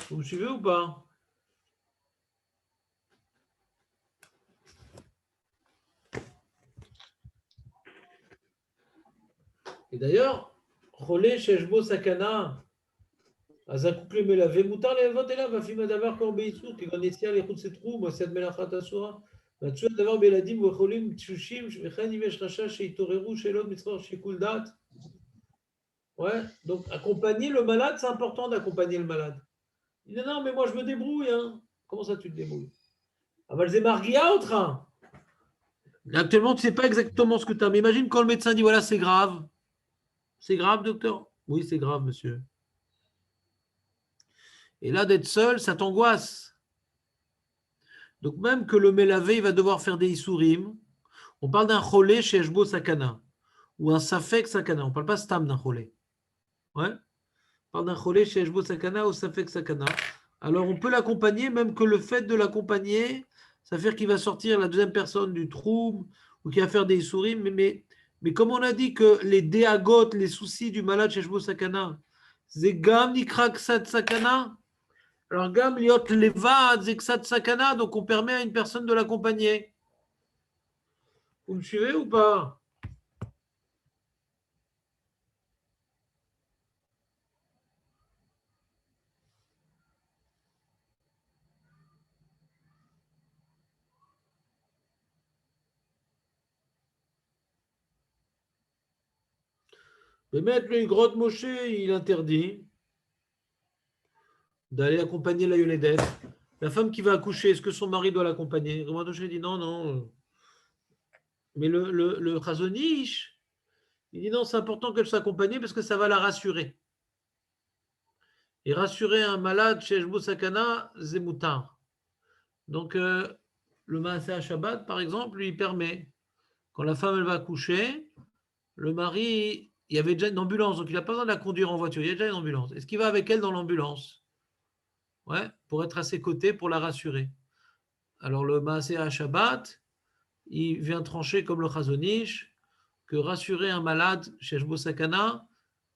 Vous me suivez ou pas? Et d'ailleurs, Cholé, Sheshbo, Sakana, Azakouklé, Melave, Moutar, les votes là, va filmer d'avoir Korbeitsou, qui gagne ici, les routes se trouvent, moi, c'est de Melachat Asura. Mathieu d'avoir Beladim, Wacholim, Tchushim, Shvechan, Imesh Racha, Sheitoreru, Shelot, Mitzvah, Shekuldat. Ouais, donc accompagner le malade, c'est important d'accompagner le malade. Il dit non, mais moi je me débrouille. Hein. Comment ça tu te débrouilles? Ah, bah, c'est Marguia au train. Actuellement, tu ne sais pas exactement ce que tu as. Mais imagine quand le médecin dit voilà, c'est grave. C'est grave, docteur? Oui, c'est grave, monsieur. Et là, d'être seul, ça t'angoisse. Donc, même que le mélavé, il va devoir faire des issourim. On parle d'un cholé chez Eshbo Sakana ou un safek Sakana. On ne parle pas stam d'un cholé. Ouais. On parle d'un cholé chez Eshbo Sakana ou safek Sakana. alors on peut l'accompagner, même que le fait de l'accompagner, ça veut dire qu'il va sortir la deuxième personne du trou ou qu'il va faire des souris. Mais comme on a dit que les déagotes, les soucis du malade chez Shbo Sakana, c'est Gam Nikra Ksat Sakana. Alors Gam Liot Levad Zeksat Sakana, donc on permet à une personne de l'accompagner. Vous me suivez ou pas? Mais mettre le grotte Moshe, il interdit d'aller accompagner la Yoledet. La femme qui va accoucher, est-ce que son mari doit l'accompagner? Ramat Moshe dit non, non. Mais le Chazon Ish, il dit non, c'est important qu'elle soit accompagnée parce que ça va la rassurer. Et rassurer un malade chez Shbo Sakana, c'est moutar. Donc, le Maaseh Shabbat, par exemple, lui permet, quand la femme elle va accoucher, le mari, il y avait déjà une ambulance, donc il n'a pas besoin de la conduire en voiture, il y a déjà une ambulance. Est-ce qu'il va avec elle dans l'ambulance? Ouais, pour être à ses côtés, pour la rassurer. Alors, le Maaseh Shabbat, il vient trancher comme le Chazon Ish, que rassurer un malade chez Shbo Sakana,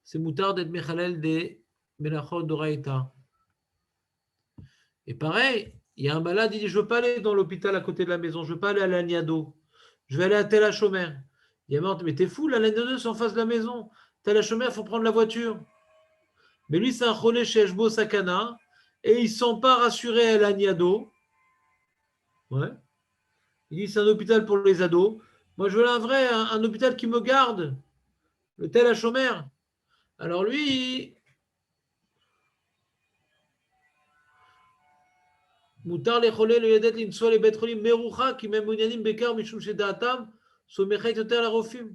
c'est moutar d'être Mechalel des Melachot d'Oraïta. Et pareil, il y a un malade, il dit, je ne veux pas aller dans l'hôpital à côté de la maison, je ne veux pas aller à l'Agnado, je vais aller à Tel HaShomer. Il y a mort, mais t'es fou, l'Agnado, c'est en face de la maison. Tel HaShomer, il faut prendre la voiture. Mais lui, c'est un cholé chez Shbo Sakana, et il ne se sent pas rassuré à l'Agnado. Ouais. Il dit, c'est un hôpital pour les ados. Moi, je veux un vrai, un hôpital qui me garde, le Tel HaShomer. Alors lui, מותר לחולה לילדת לנסוע לבית חולים מרוחק אם הם מעוניינים בעיקר משום שדעתם סומכת יותר לרופאים.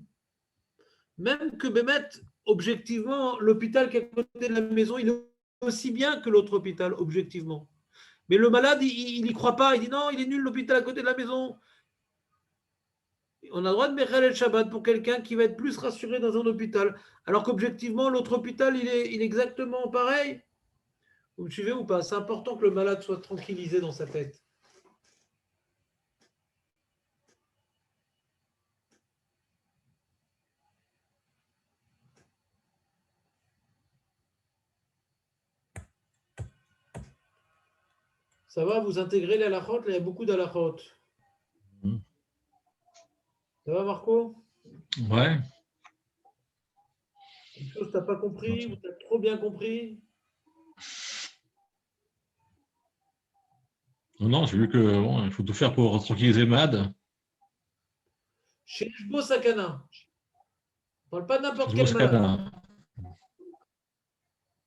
Même que Bémet, objectivement, l'hôpital qui est à côté de la maison, il est aussi bien que l'autre hôpital, objectivement. Mais le malade, il n'y croit pas. Il dit non, il est nul l'hôpital à côté de la maison. On a le droit de Mechel el Shabbat pour quelqu'un qui va être plus rassuré dans un hôpital. Alors qu'objectivement, l'autre hôpital, il est exactement pareil. Vous me suivez ou pas? C'est important que le malade soit tranquillisé dans sa tête. Ça va, vous intégrez les halachot? Là, il y a beaucoup d'halachot. Ça va, Marco? Ouais. Quelque chose que tu n'as pas compris ou tu as trop bien compris? Non, j'ai vu que bon, il faut tout faire pour tranquilliser Mad. Chez Shbo Sakana. On ne parle pas de n'importe Je quel vois ce malade. qu'elle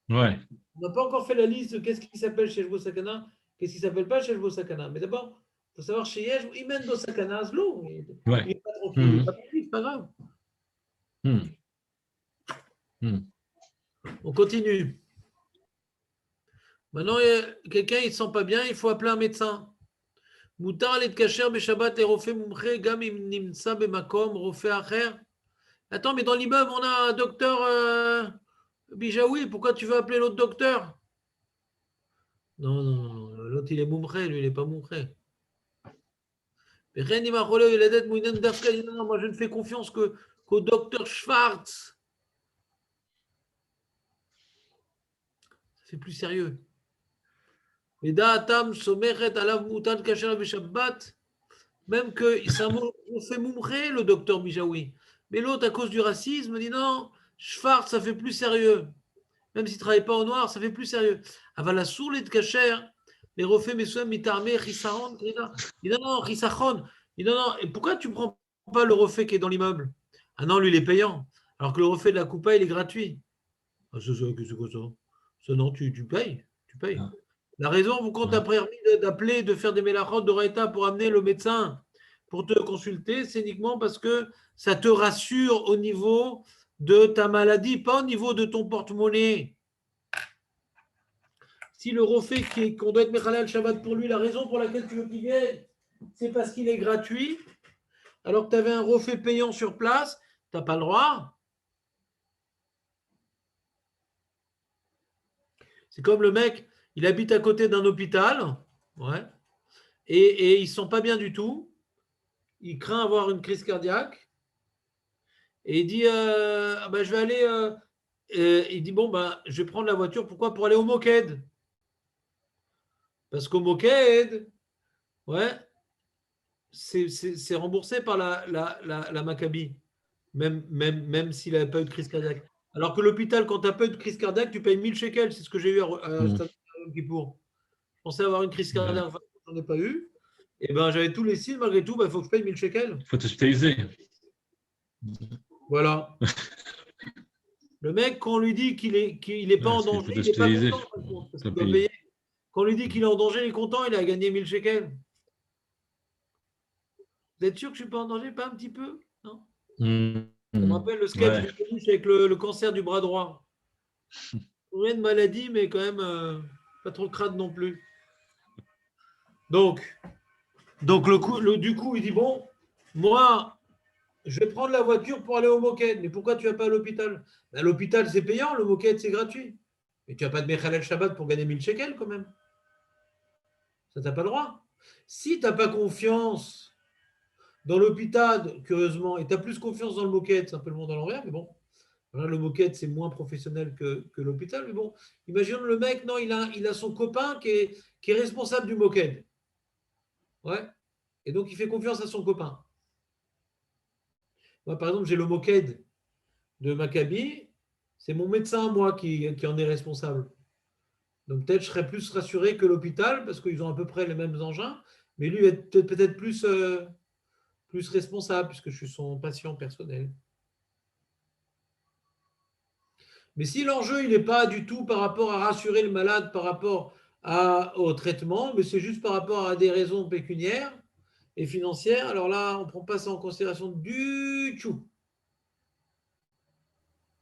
a. Ouais. On n'a pas encore fait la liste de qu'est-ce qui s'appelle chez Shbo Sakana, qu'est-ce qui ne s'appelle pas chez Shbo Sakana. Mais d'abord, il faut savoir chez Yesh, Imen Bo Sakana Zlo. Il Ouais. n'est pas tranquille, il n'est pas tranquille, c'est pas grave. On continue. Maintenant, quelqu'un il ne se sent pas bien, il faut appeler un médecin. Moutar le kasher beshabbat et rofé mumche gam im nimsa bemakom rofé acher. Attends, mais dans l'immeuble, on a un docteur Bijaoui. Pourquoi tu veux appeler l'autre docteur? Non, non, non. L'autre, il est mumche, lui, il n'est pas mumche. Non, moi, je ne fais confiance qu'au docteur Schwartz. C'est plus sérieux. Même que c'est un mot, on fait mumche, le docteur Bijaoui. Mais l'autre, à cause du racisme, dit non, Schwartz, ça fait plus sérieux. Même s'il ne travaille pas au noir, ça fait plus sérieux. Avala sour les kacher, les refais mesouem mitarmé chisaron. Il dit non, chisachon. Il dit non, et pourquoi tu ne prends pas le refait qui est dans l'immeuble? Ah non, lui, il est payant. Alors que le refait de la coupa, il est gratuit. Ah, c'est quoi ça? Ça, non, tu payes. Tu payes. La raison, quand tu as permis d'appeler, de faire des mélachot d'oraïta pour amener le médecin pour te consulter, c'est uniquement parce que ça te rassure au niveau de ta maladie, pas au niveau de ton porte-monnaie. Si le refait qu'on doit être Mechalel Shabbat pour lui, la raison pour laquelle tu veux qu'il vienne, c'est parce qu'il est gratuit, alors que tu avais un refait payant sur place, tu n'as pas le droit. C'est comme le mec, Il habite à côté d'un hôpital, ouais, et il ne se sent pas bien du tout. Il craint avoir une crise cardiaque. Et il dit ah ben, je vais aller. Il dit bon, ben, je vais prendre la voiture. Pourquoi? Pour aller au Moqued. Parce qu'au Moqued, ouais, c'est remboursé par la Maccabi, même s'il n'avait pas eu de crise cardiaque. Alors que l'hôpital, quand tu n'as pas eu de crise cardiaque, tu payes 1000 shekels. C'est ce que j'ai eu à Mm. Stade Kippour. Je pensais avoir une crise Ouais. cardiaque, enfin, je n'en ai pas eu. Et ben, j'avais tous les signes, malgré tout, il faut que je paye 1000 shekels. Il faut t'hospitaliser. Voilà. Le mec, quand on lui dit qu'il est pas Ouais, en il faut danger, il n'est pas t'hospitaliser. content, en fin de compte, parce Faut qu'il doit payer. payer. Quand on lui dit qu'il est en danger, il est content, il a gagné 1000 shekels. Vous êtes sûr que je ne suis pas en danger? Pas un petit peu? Non. Mm. Ça me Mm. rappelle le sketch Ouais. de Coluche avec le cancer du bras droit. Rien de maladie, mais quand même pas trop crade non plus. Donc du coup, il dit bon, moi, je vais prendre la voiture pour aller au Moquette. Mais pourquoi tu vas pas à l'hôpital? Ben, l'hôpital, c'est payant, le Moquette, c'est gratuit. Mais tu n'as pas de Mechalel Shabbat pour gagner 1000 shekels quand même. Ça, tu n'as pas le droit. Si tu n'as pas confiance dans l'hôpital, curieusement, et tu as plus confiance dans le Moquette, c'est un peu le monde à l'envers, mais bon, voilà, le Moquette, c'est moins professionnel que l'hôpital. Mais bon, imagine le mec, non, il a son copain qui est responsable du Moquette. Ouais. Et donc, il fait confiance à son copain. Moi, par exemple, j'ai le Moquette de Maccabi, c'est mon médecin, moi, qui en est responsable. Donc, peut-être je serais plus rassuré que l'hôpital, parce qu'ils ont à peu près les mêmes engins, mais lui est peut-être plus responsable, puisque je suis son patient personnel. Mais si l'enjeu, il n'est pas du tout par rapport à rassurer le malade par rapport au traitement, mais c'est juste par rapport à des raisons pécuniaires et financières, alors là, on ne prend pas ça en considération du tout.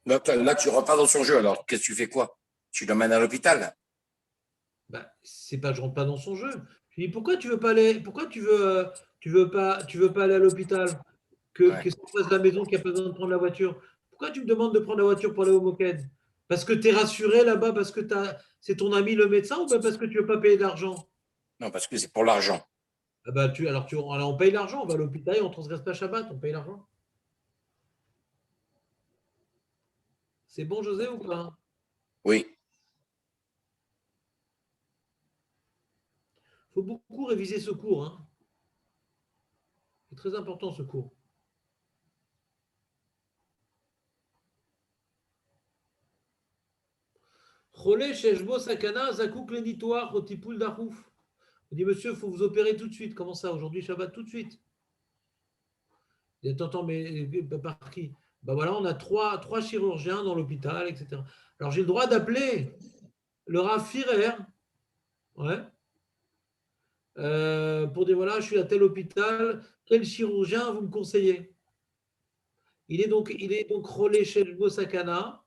Là, tu rentres pas dans son jeu. Alors, qu'est-ce que tu fais quoi? Tu l'emmènes à l'hôpital? Bah, c'est pas je rentre pas dans son jeu. Je lui dis pourquoi tu veux pas aller, pourquoi tu veux pas aller à l'hôpital que Ouais. ça se passe à la maison qu'il n'y a pas besoin de prendre la voiture. Pourquoi tu me demandes de prendre la voiture pour aller au Moquette? Parce que tu es rassuré là-bas, parce que c'est ton ami le médecin ou bien parce que tu veux pas payer d'argent? Non, parce que c'est pour l'argent. Ah bah alors on paye l'argent, on va à l'hôpital et on ne transgresse pas Shabbat, on paye l'argent. C'est bon, José, ou pas? Oui. Il faut beaucoup réviser ce cours, hein. C'est très important ce cours. Cholé, Sheshbo, Sakana, Zakouk, Lénitoire, Rotipoul, Darouf. On dit, monsieur, il faut vous opérer tout de suite. Comment ça, aujourd'hui, Shabbat, tout de suite? Il dit, attends, mais par qui? Ben voilà, on a trois chirurgiens dans l'hôpital, etc. Alors, j'ai le droit d'appeler le Rav Firer, ouais, pour dire, voilà, je suis à tel hôpital, quel chirurgien vous me conseillez? Il est donc relais chez le Sakana.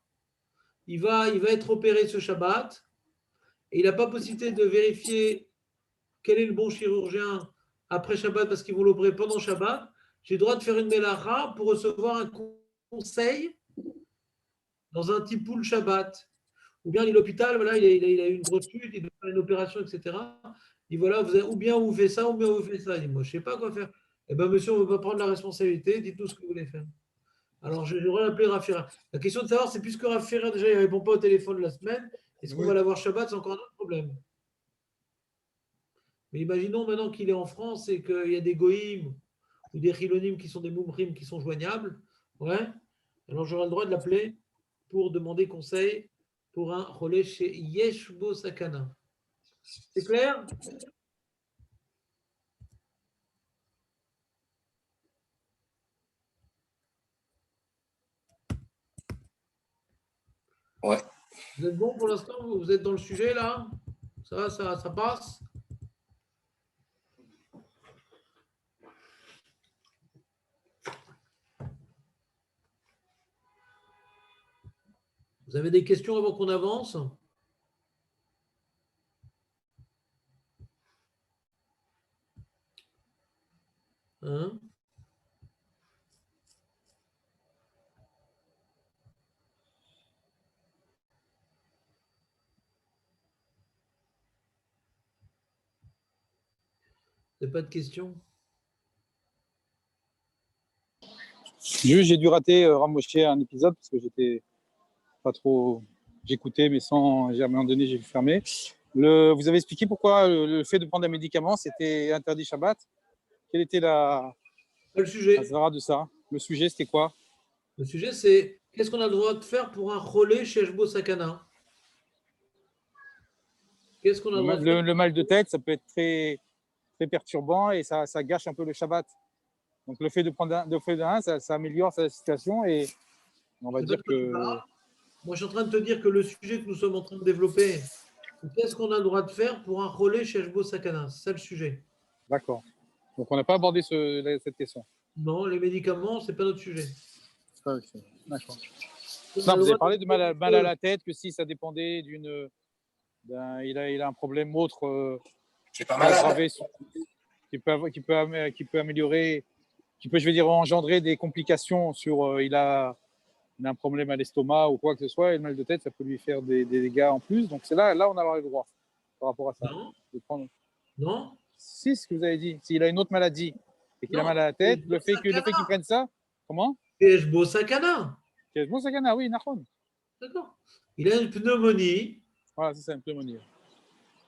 Il va être opéré ce Shabbat et il n'a pas possibilité de vérifier quel est le bon chirurgien après Shabbat parce qu'ils vont l'opérer pendant Shabbat. J'ai le droit de faire une mélacha pour recevoir un conseil dans un tipoul Shabbat. Ou bien l'hôpital, voilà, il a eu une grosse chute, il doit faire une opération, etc. Il dit voilà, ou bien vous faites ça, ou bien vous faites ça. Il dit moi, je ne sais pas quoi faire. Eh bien, monsieur, on ne veut pas prendre la responsabilité, dites-nous ce que vous voulez faire. Alors, je vais appeler Rafira. La question de savoir, c'est puisque Rafira, déjà, il ne répond pas au téléphone la semaine, est-ce qu'on va l'avoir Shabbat? C'est encore un autre problème. Mais imaginons maintenant qu'il est en France et qu'il y a des goïms ou des chilonimes qui sont des moumrim qui sont joignables. Ouais. Alors, j'aurai le droit de l'appeler pour demander conseil pour un relais chez Yeshbo Sakana. C'est clair? Ouais. Vous êtes bon pour l'instant? Vous êtes dans le sujet là? Ça passe? Vous avez des questions avant qu'on avance? Hein? n'avez pas de questions? Juste, j'ai dû rater Rav Moshe un épisode parce que j'étais pas trop. J'écoutais, mais sans. À un moment donné, j'ai fermé. Vous avez expliqué pourquoi le fait de prendre un médicament, c'était interdit Shabbat. Quelle était la Le sujet. zvara de ça? Le sujet, c'était quoi? Le sujet, c'est qu'est-ce qu'on a le droit de faire pour un cholé chez Eshbo Sakana? Qu'est-ce qu'on a le droit de faire? Le mal de tête, ça peut être très, très perturbant et ça gâche un peu le Shabbat. Donc le fait de prendre un, ça améliore sa situation et on va C'est dire pas de quoi tu que. parles. Moi, je suis en train de te dire que le sujet que nous sommes en train de développer, c'est qu'est-ce qu'on a le droit de faire pour un cholé chez Eshbo Sakana? C'est ça le sujet. D'accord. Donc on n'a pas abordé cette question. Non, les médicaments, c'est pas notre sujet. D'accord. On a Non, le vous avez droit parlé de mal à la tête, que si ça dépendait il a un problème autre C'est pas malade. aggravé, qui peut améliorer, je vais dire, engendrer des complications sur il a un problème à l'estomac ou quoi que ce soit, et le mal de tête, ça peut lui faire des dégâts en plus. Donc c'est là on a le droit par rapport à ça. Non, De prendre... non. Si, ce que vous avez dit, s'il a une autre maladie et qu'il a Non, mal à la tête, c'est le fait qu'il prenne ça, comment? C'est Eshbo Sakana. Bon, ça gagne, oui, Nahon. D'accord. Il a une pneumonie. Voilà, c'est ça, une pneumonie.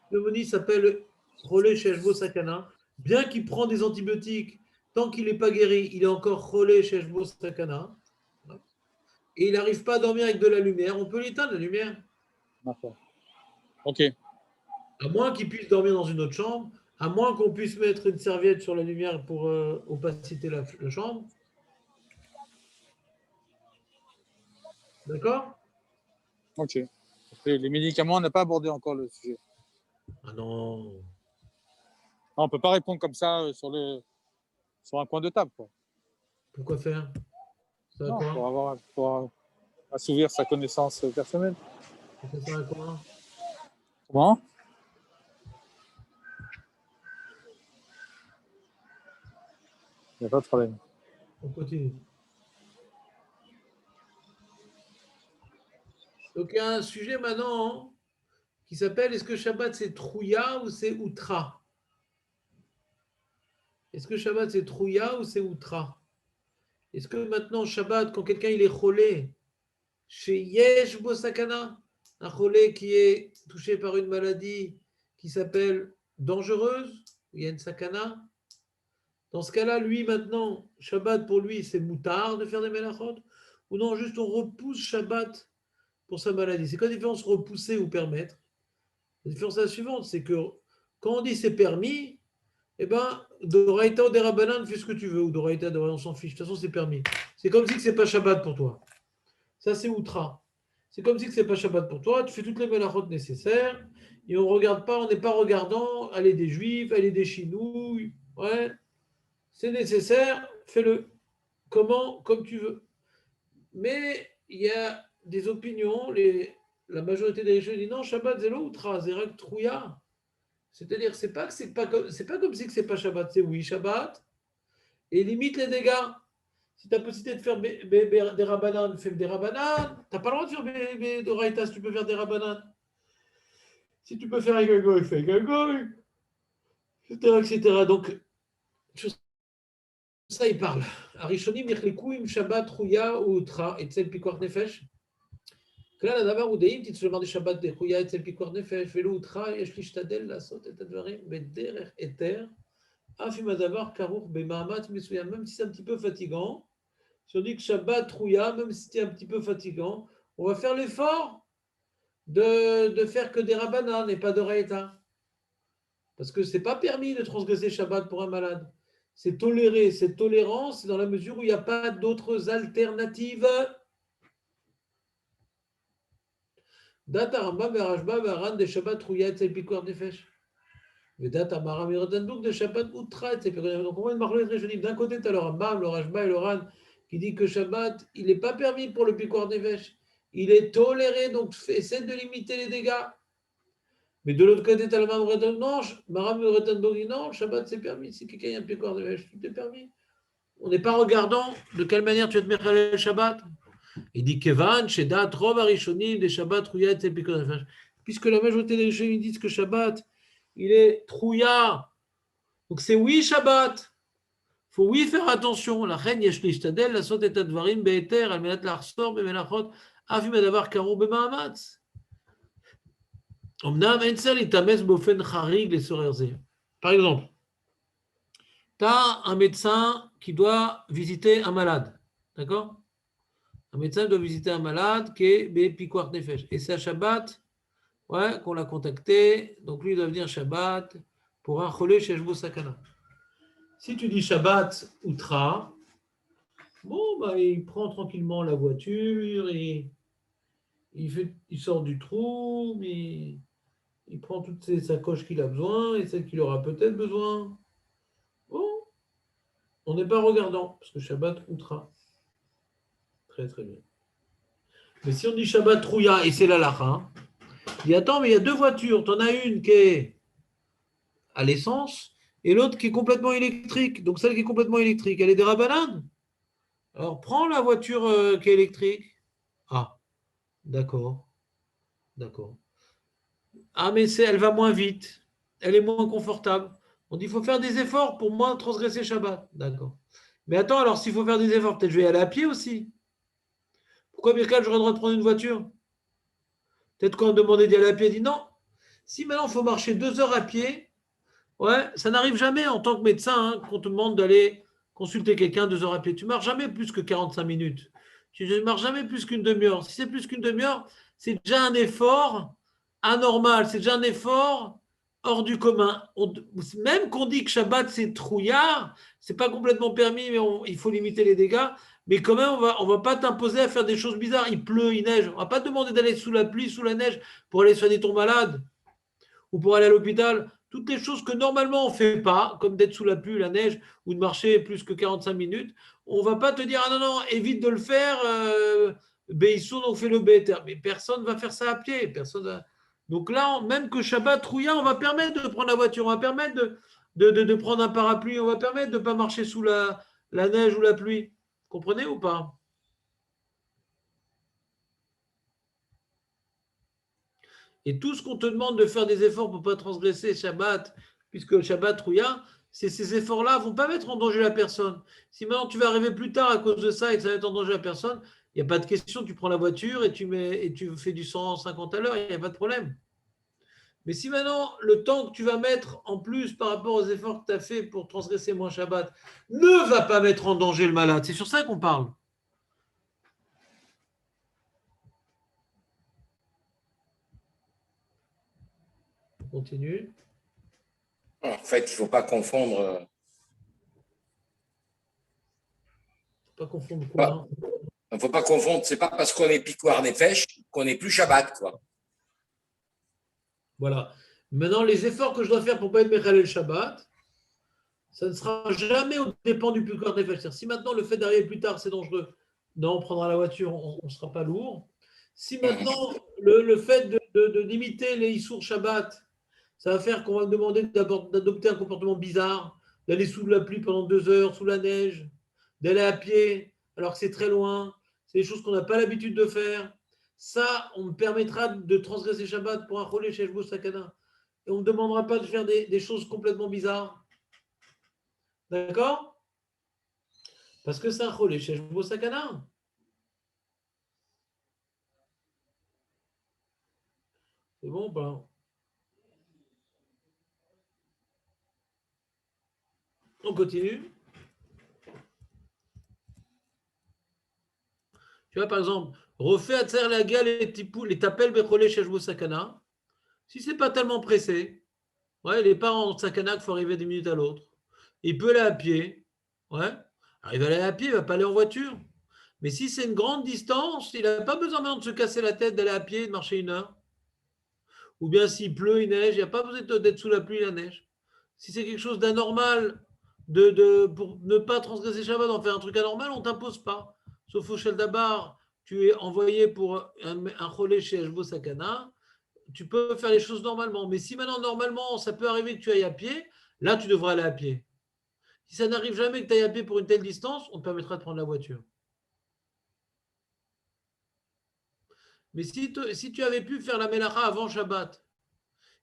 Pneumonie s'appelle cholé chez Eshbo Sakana. Bien qu'il prend des antibiotiques, tant qu'il n'est pas guéri, il est encore cholé chez Eshbo Sakana. Et il n'arrive pas à dormir avec de la lumière. On peut l'éteindre, la lumière. D'accord. Ok. À moins qu'il puisse dormir dans une autre chambre, à moins qu'on puisse mettre une serviette sur la lumière pour opaciter la chambre. D'accord? Ok. Les médicaments, on n'a pas abordé encore le sujet. Ah non. Non, on ne peut pas répondre comme ça sur un coin de table. Quoi. Pourquoi faire? Ça va Non, quoi? pour assouvir sa connaissance personnelle. Ça sert à quoi? Comment? Il n'y a pas de problème. On continue. Donc, il y a un sujet maintenant qui s'appelle est-ce que Shabbat c'est Trouya ou c'est Outra? Est-ce que Shabbat c'est Trouya ou c'est Outra? Est-ce que maintenant Shabbat, quand quelqu'un il est cholé, chez Yesh Bosakana, un cholé qui est touché par une maladie qui s'appelle dangereuse, il y a une sakana, dans ce cas-là, lui maintenant, Shabbat pour lui c'est moutard de faire des melachot, ou non, juste on repousse Shabbat pour sa maladie. C'est quoi la différence repousser ou permettre? La différence est la suivante, c'est que quand on dit c'est permis, eh bien, d'Oraïta ou des Rabbanan, fais ce que tu veux, ou d'Oraïta, on s'en fiche. De toute façon, c'est permis. C'est comme si ce n'est pas Shabbat pour toi. Ça, c'est Outra. C'est comme si ce n'est pas Shabbat pour toi. Tu fais toutes les melachot nécessaires et on ne regarde pas, on n'est pas regardant, aller des Juifs, aller des Chinouilles. Ouais. C'est nécessaire, fais-le. Comment? Comme tu veux. Mais il y a des opinions, la majorité des Richons disent non, Shabbat, c'est l'Outra, c'est Rak Trouya. C'est-à-dire, c'est pas comme si c'est pas Shabbat, c'est oui, Shabbat, et limite les dégâts. Si tu as possibilité de faire des rabananes, fais des rabananes. Tu n'as pas le droit de faire de raïtas, tu peux faire des rabananes. Si tu peux faire un gagoy, fais un gagoy, etc., etc. Donc, ça, il parle. Arishonim, Nechlikouim, Shabbat, Rouya, ou Tra, et Tzel Pikwar Nefesh. כלל הדבר הוא דעים, תצלומר שבת דחויה אצל פיקוח נפש, ולו אותך יש להשתדל לעשות את הדברים בדרך היתר, אף אם הדבר כרוך במאמץ מסוים, même si c'est un petit peu fatigant. Si on dit que Shabbat Trouya, même si c'est un petit peu fatigant, on va faire l'effort de faire que des rabbanan et pas de raïta. Parce que ce n'est pas permis de transgresser Shabbat pour un malade. C'est toléré, c'est tolérant, c'est dans la mesure où il n'y a pas d'autres alternatives. דעת הרמב"ם והרשב"א והר"ן דשבת תחויה אצל פיקוח נפש. ודעת המהר"ם מרדנבורג דשבת הותרה אצל פיקוח נפש. Donc on voit une marlotte raisonnée. D'un côté, tu as le Rambam, le Rashba et le Ran qui dit que Shabbat, il n'est pas permis pour le picor nefesh. Il est toléré, donc essaie de limiter les dégâts. Mais de l'autre côté, tu as le Maharam Rottenberg dit non, Shabbat c'est permis. Si quelqu'un a un picor nefesh, tout est permis. On n'est pas regardant de quelle manière tu vas te mettre le Shabbat. Il dit Kevan, Shedat, Rov Arishonim, des Shabbat, Trouya, et Picor Nefesh. Puisque la majorité des Rishonim disent que Shabbat, il est Trouya, Donc c'est oui Shabbat. Il faut oui faire attention. La reine yesh lishtadel la sot et advarim be'eter al menat larsor be'melachot avi medavar karou be'maamatz. Omnam en tsel itames bofen charig les sorerze. Par exemple, tu as un médecin qui doit visiter un malade. D'accord? Un médecin doit visiter un malade qui est Bepikuach Nefesh. Et c'est à Shabbat ouais, qu'on l'a contacté. Donc lui, il doit venir Shabbat pour un cholé chez Shvo Sakana. Si tu dis Shabbat Outra, bon, bah, il prend tranquillement la voiture, il sort du trou, il prend toutes ses sacoches qu'il a besoin et celles qu'il aura peut-être besoin. Bon, on n'est pas regardant, parce que Shabbat Outra. Très très bien. Mais si on dit Shabbat Trouya, et c'est la lacha, hein, il dit attends, mais il y a deux voitures. Tu en as une qui est à l'essence et l'autre qui est complètement électrique. Donc celle qui est complètement électrique, elle est des rabanades. Alors prends la voiture qui est électrique. Ah, d'accord, d'accord. Ah, mais elle va moins vite. Elle est moins confortable. On dit il faut faire des efforts pour moins transgresser Shabbat. D'accord. Mais attends, alors s'il faut faire des efforts, peut-être je vais y aller à pied aussi. Pourquoi Birkat, j'aurais le droit de prendre une voiture? Peut-être qu'on demandait d'y aller à pied, il dit non. Si maintenant il faut marcher 2 heures à pied, ouais, ça n'arrive jamais en tant que médecin hein, qu'on te demande d'aller consulter quelqu'un 2 heures à pied. Tu ne marches jamais plus que 45 minutes. Tu ne marches jamais plus qu'une demi-heure. Si c'est plus qu'une demi-heure, c'est déjà un effort anormal. C'est déjà un effort hors du commun. Même qu'on dit que Shabbat c'est trouillard, c'est pas complètement permis, mais il faut limiter les dégâts. Mais quand même, on va pas t'imposer à faire des choses bizarres. Il pleut, il neige. On va pas te demander d'aller sous la pluie, sous la neige pour aller soigner ton malade ou pour aller à l'hôpital. Toutes les choses que normalement on ne fait pas, comme d'être sous la pluie, la neige, ou de marcher plus que 45 minutes, on ne va pas te dire ah non, non, évite de le faire, Béisson, donc fais le bête. Mais personne ne va faire ça à pied. Personne va... Donc là, même que Shabbat Trouya, on va permettre de prendre la voiture, on va permettre de prendre un parapluie, on va permettre de ne pas marcher sous la neige ou la pluie. Comprenez ou pas? Et tout ce qu'on te demande de faire des efforts pour ne pas transgresser Shabbat, puisque le Shabbat Rouya, ces efforts-là ne vont pas mettre en danger la personne. Si maintenant tu vas arriver plus tard à cause de ça et que ça va mettre en danger la personne, il n'y a pas de question, tu prends la voiture et tu fais du 150 à l'heure, il n'y a pas de problème. Mais si maintenant le temps que tu vas mettre en plus par rapport aux efforts que tu as fait pour transgresser moins Shabbat ne va pas mettre en danger le malade, c'est sur ça qu'on parle. On continue. En fait, il ne faut pas confondre. Pas confondre quoi. Il ne faut pas confondre. Ce n'est pas parce qu'on est Pikuach Nefesh qu'on n'est plus Shabbat, quoi. Voilà. Maintenant, les efforts que je dois faire pour ne pas être Mechalel le Shabbat, ça ne sera jamais au dépend du Pikuach Nefesh. Si maintenant le fait d'arriver plus tard c'est dangereux, non, on prendra la voiture, on ne sera pas lourd. Si maintenant le fait de limiter les Issour Shabbat, ça va faire qu'on va me demander d'adopter un comportement bizarre, d'aller sous la pluie pendant 2 heures, sous la neige, d'aller à pied alors que c'est très loin, c'est des choses qu'on n'a pas l'habitude de faire. Ça, on me permettra de transgresser Shabbat pour un cholé chez Shvo Sakana. Et on ne me demandera pas de faire des choses complètement bizarres. D'accord? Parce que c'est un cholé chez Shvo Sakana. C'est bon ou pas? On continue. Tu vois, par exemple, refais à Tser la gueule les tapels Becholé chez Shvo Sakana. Si ce n'est pas tellement pressé, ouais, il n'est pas en sakana qu'il faut arriver 10 minutes à l'autre. Il peut aller à pied. Ouais. Alors, il va aller à pied, il ne va pas aller en voiture. Mais si c'est une grande distance, il n'a pas besoin maintenant de se casser la tête, d'aller à pied et de marcher 1 heure. Ou bien s'il pleut, il neige, il n'y a pas besoin d'être sous la pluie et la neige. Si c'est quelque chose d'anormal, pour ne pas transgresser Shabbat, d'en faire un truc anormal, on ne t'impose pas. Sauf au Shel Dabar, tu es envoyé pour un cholé chez Shvo Sakana, tu peux faire les choses normalement. Mais si maintenant, normalement, ça peut arriver que tu ailles à pied, là, tu devras aller à pied. Si ça n'arrive jamais que tu ailles à pied pour une telle distance, on te permettra de prendre la voiture. Mais si tu avais pu faire la Melacha avant Shabbat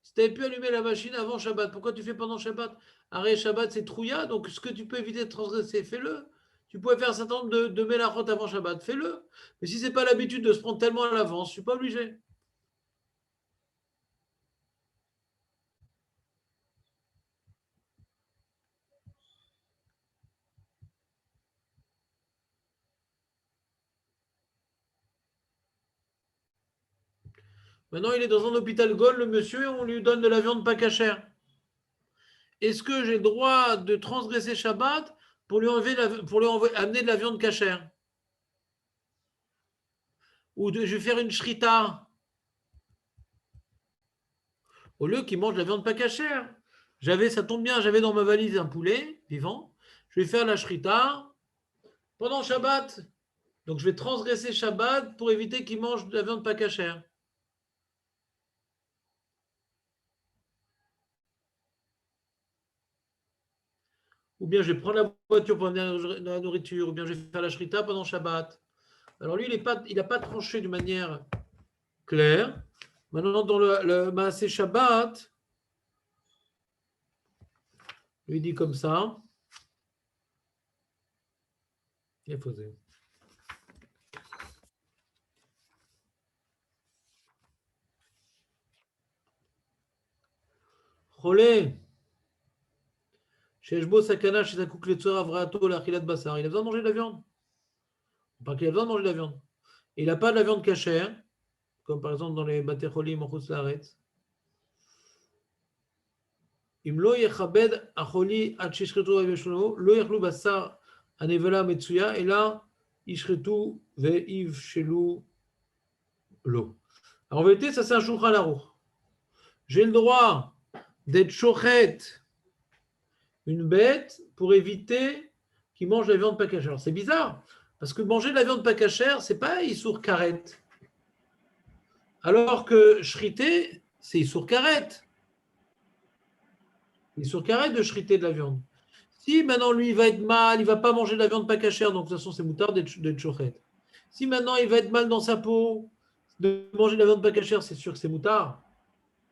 Si tu avais pu allumer la machine avant Shabbat, pourquoi tu fais pendant Shabbat? Arrêt Shabbat, c'est trouilla, donc ce que tu peux éviter de transgresser, fais-le. Tu pouvais faire un certain nombre de mélachot avant Shabbat, fais-le. Mais si ce n'est pas l'habitude de se prendre tellement à l'avance, je ne suis pas obligé. Maintenant, il est dans un hôpital Gaulle, le monsieur, et on lui donne de la viande pas cachère. Est-ce que j'ai le droit de transgresser Shabbat pour lui amener de la viande cachère? Ou je vais faire une shrita au lieu qu'il mange de la viande pas cachère. Ça tombe bien, j'avais dans ma valise un poulet vivant. Je vais faire la shrita pendant Shabbat. Donc je vais transgresser Shabbat pour éviter qu'il mange de la viande pas cachère. Ou bien je vais prendre la voiture pour amener la nourriture, ou bien je vais faire la shrita pendant Shabbat. Alors lui, il n'a pas tranché de manière claire. Maintenant, dans le Maaseh Shabbat, lui dit comme ça. Il est posé. Cholé. Sheshbo Sakana, Shezakouk Letzora Vrato, l'Achilat Bassar. Il a besoin de manger de la viande. Pas qu'il a besoin de manger de la viande. Il n'a pas de la viande cachère, comme par exemple dans les Bate Cholim en Chutz Laaretz. Imlo Yechabed Acholi Ad Shishretu Veshlono, Lo Yechlu Bassar Anevela Metsuya, et là, Ishretu Veiv Shelu Lo. En vérité, ça c'est un Shulchan Aruch. J'ai le droit d'être chochet une bête pour éviter qu'il mange la viande pas cachère. C'est bizarre, parce que manger de la viande pas cachère, c'est pas Issour Karet. Alors que shriter, c'est Issour Karet. Issour Karet de shriter de la viande. Si maintenant lui, il va être mal, il va pas manger de la viande pas cachère, donc de toute façon, c'est moutard d'être chochet. Si maintenant il va être mal dans sa peau, de manger de la viande pas cachère, c'est sûr que c'est moutard.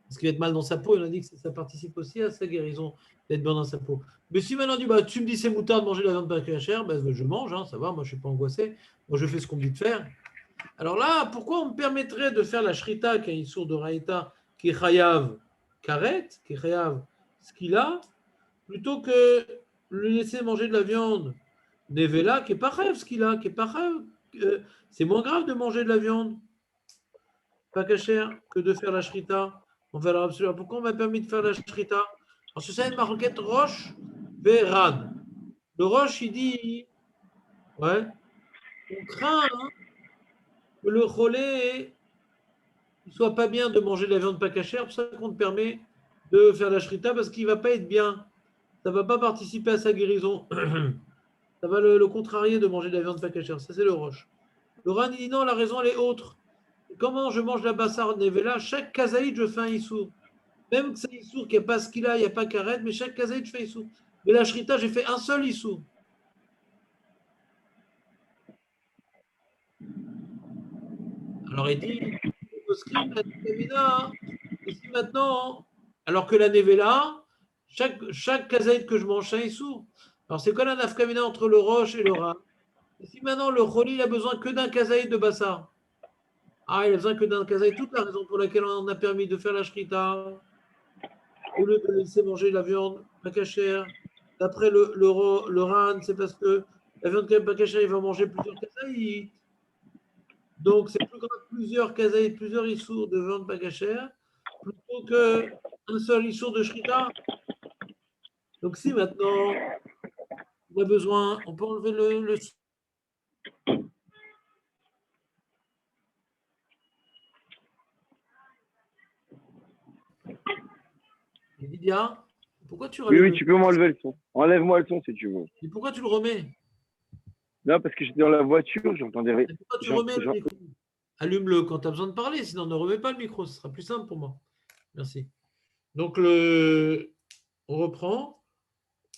Parce qu'il va être mal dans sa peau, il a dit que ça participe aussi à sa guérison d'être bien dans sa peau. Mais si maintenant tu me dis c'est moutard de manger de la viande pas cachère, je mange, ça va, moi je ne suis pas angoissé, moi je fais ce qu'on me dit de faire. Alors là, pourquoi on me permettrait de faire la shrita, qui est une source de raïta, qui est chayav karet, qui est chayav skila, plutôt que lui laisser manger de la viande nevela, qui n'est pas chayav skila, qui est pas chayav, c'est moins grave de manger de la viande pas cachère que de faire la shrita. On va alors absolument. Pourquoi on m'a permis de faire la shrita? Parce que ça, une maroquette Roche Véran. Le Roche, il dit, ouais, on craint que le cholé ne soit pas bien de manger de la viande pas cachère. C'est pour ça qu'on te permet de faire la shrita, parce qu'il ne va pas être bien. Ça ne va pas participer à sa guérison. Ça va le contrarier de manger de la viande pas cachère. Ça, c'est le Roche. Le Ran, il dit non, la raison, elle est autre. Comment je mange la bassar nevela? Chaque kazaïd, je fais un issour. Même que c'est un issour qui n'y a pas ce qu'il a, il n'y a pas karet, mais chaque kazaïd, je fais issour. Mais la shrita, j'ai fait un seul issour. Alors il dit, ici maintenant, alors que la nevela, chaque kazaïd que je mange, c'est un issour. Alors c'est quoi la nafkamina entre le roche et le rat? Et si maintenant le choli, il a besoin que d'un kazaïd de bassar. Ah, il a besoin que d'un kazaïd. Toute la raison pour laquelle on a permis de faire la shrita, au lieu de laisser manger la viande pas cachère, d'après le ran, c'est parce que la viande pas cachère, il va manger plusieurs kazaïd. Donc, c'est plus grave plusieurs kazaïd, plusieurs issours de viande pas cachère, plutôt qu'un seul issour de shrita. Donc, si maintenant on a besoin, on peut enlever le Lydia, pourquoi tu Oui, oui, tu peux m'enlever le son. Enlève-moi le son si tu veux. Et pourquoi tu le remets? Non, parce que j'étais dans la voiture, j'entendais rien. Pourquoi tu remets le micro? Allume-le quand tu as besoin de parler, sinon ne remets pas le micro, ce sera plus simple pour moi. Merci. Donc, on reprend.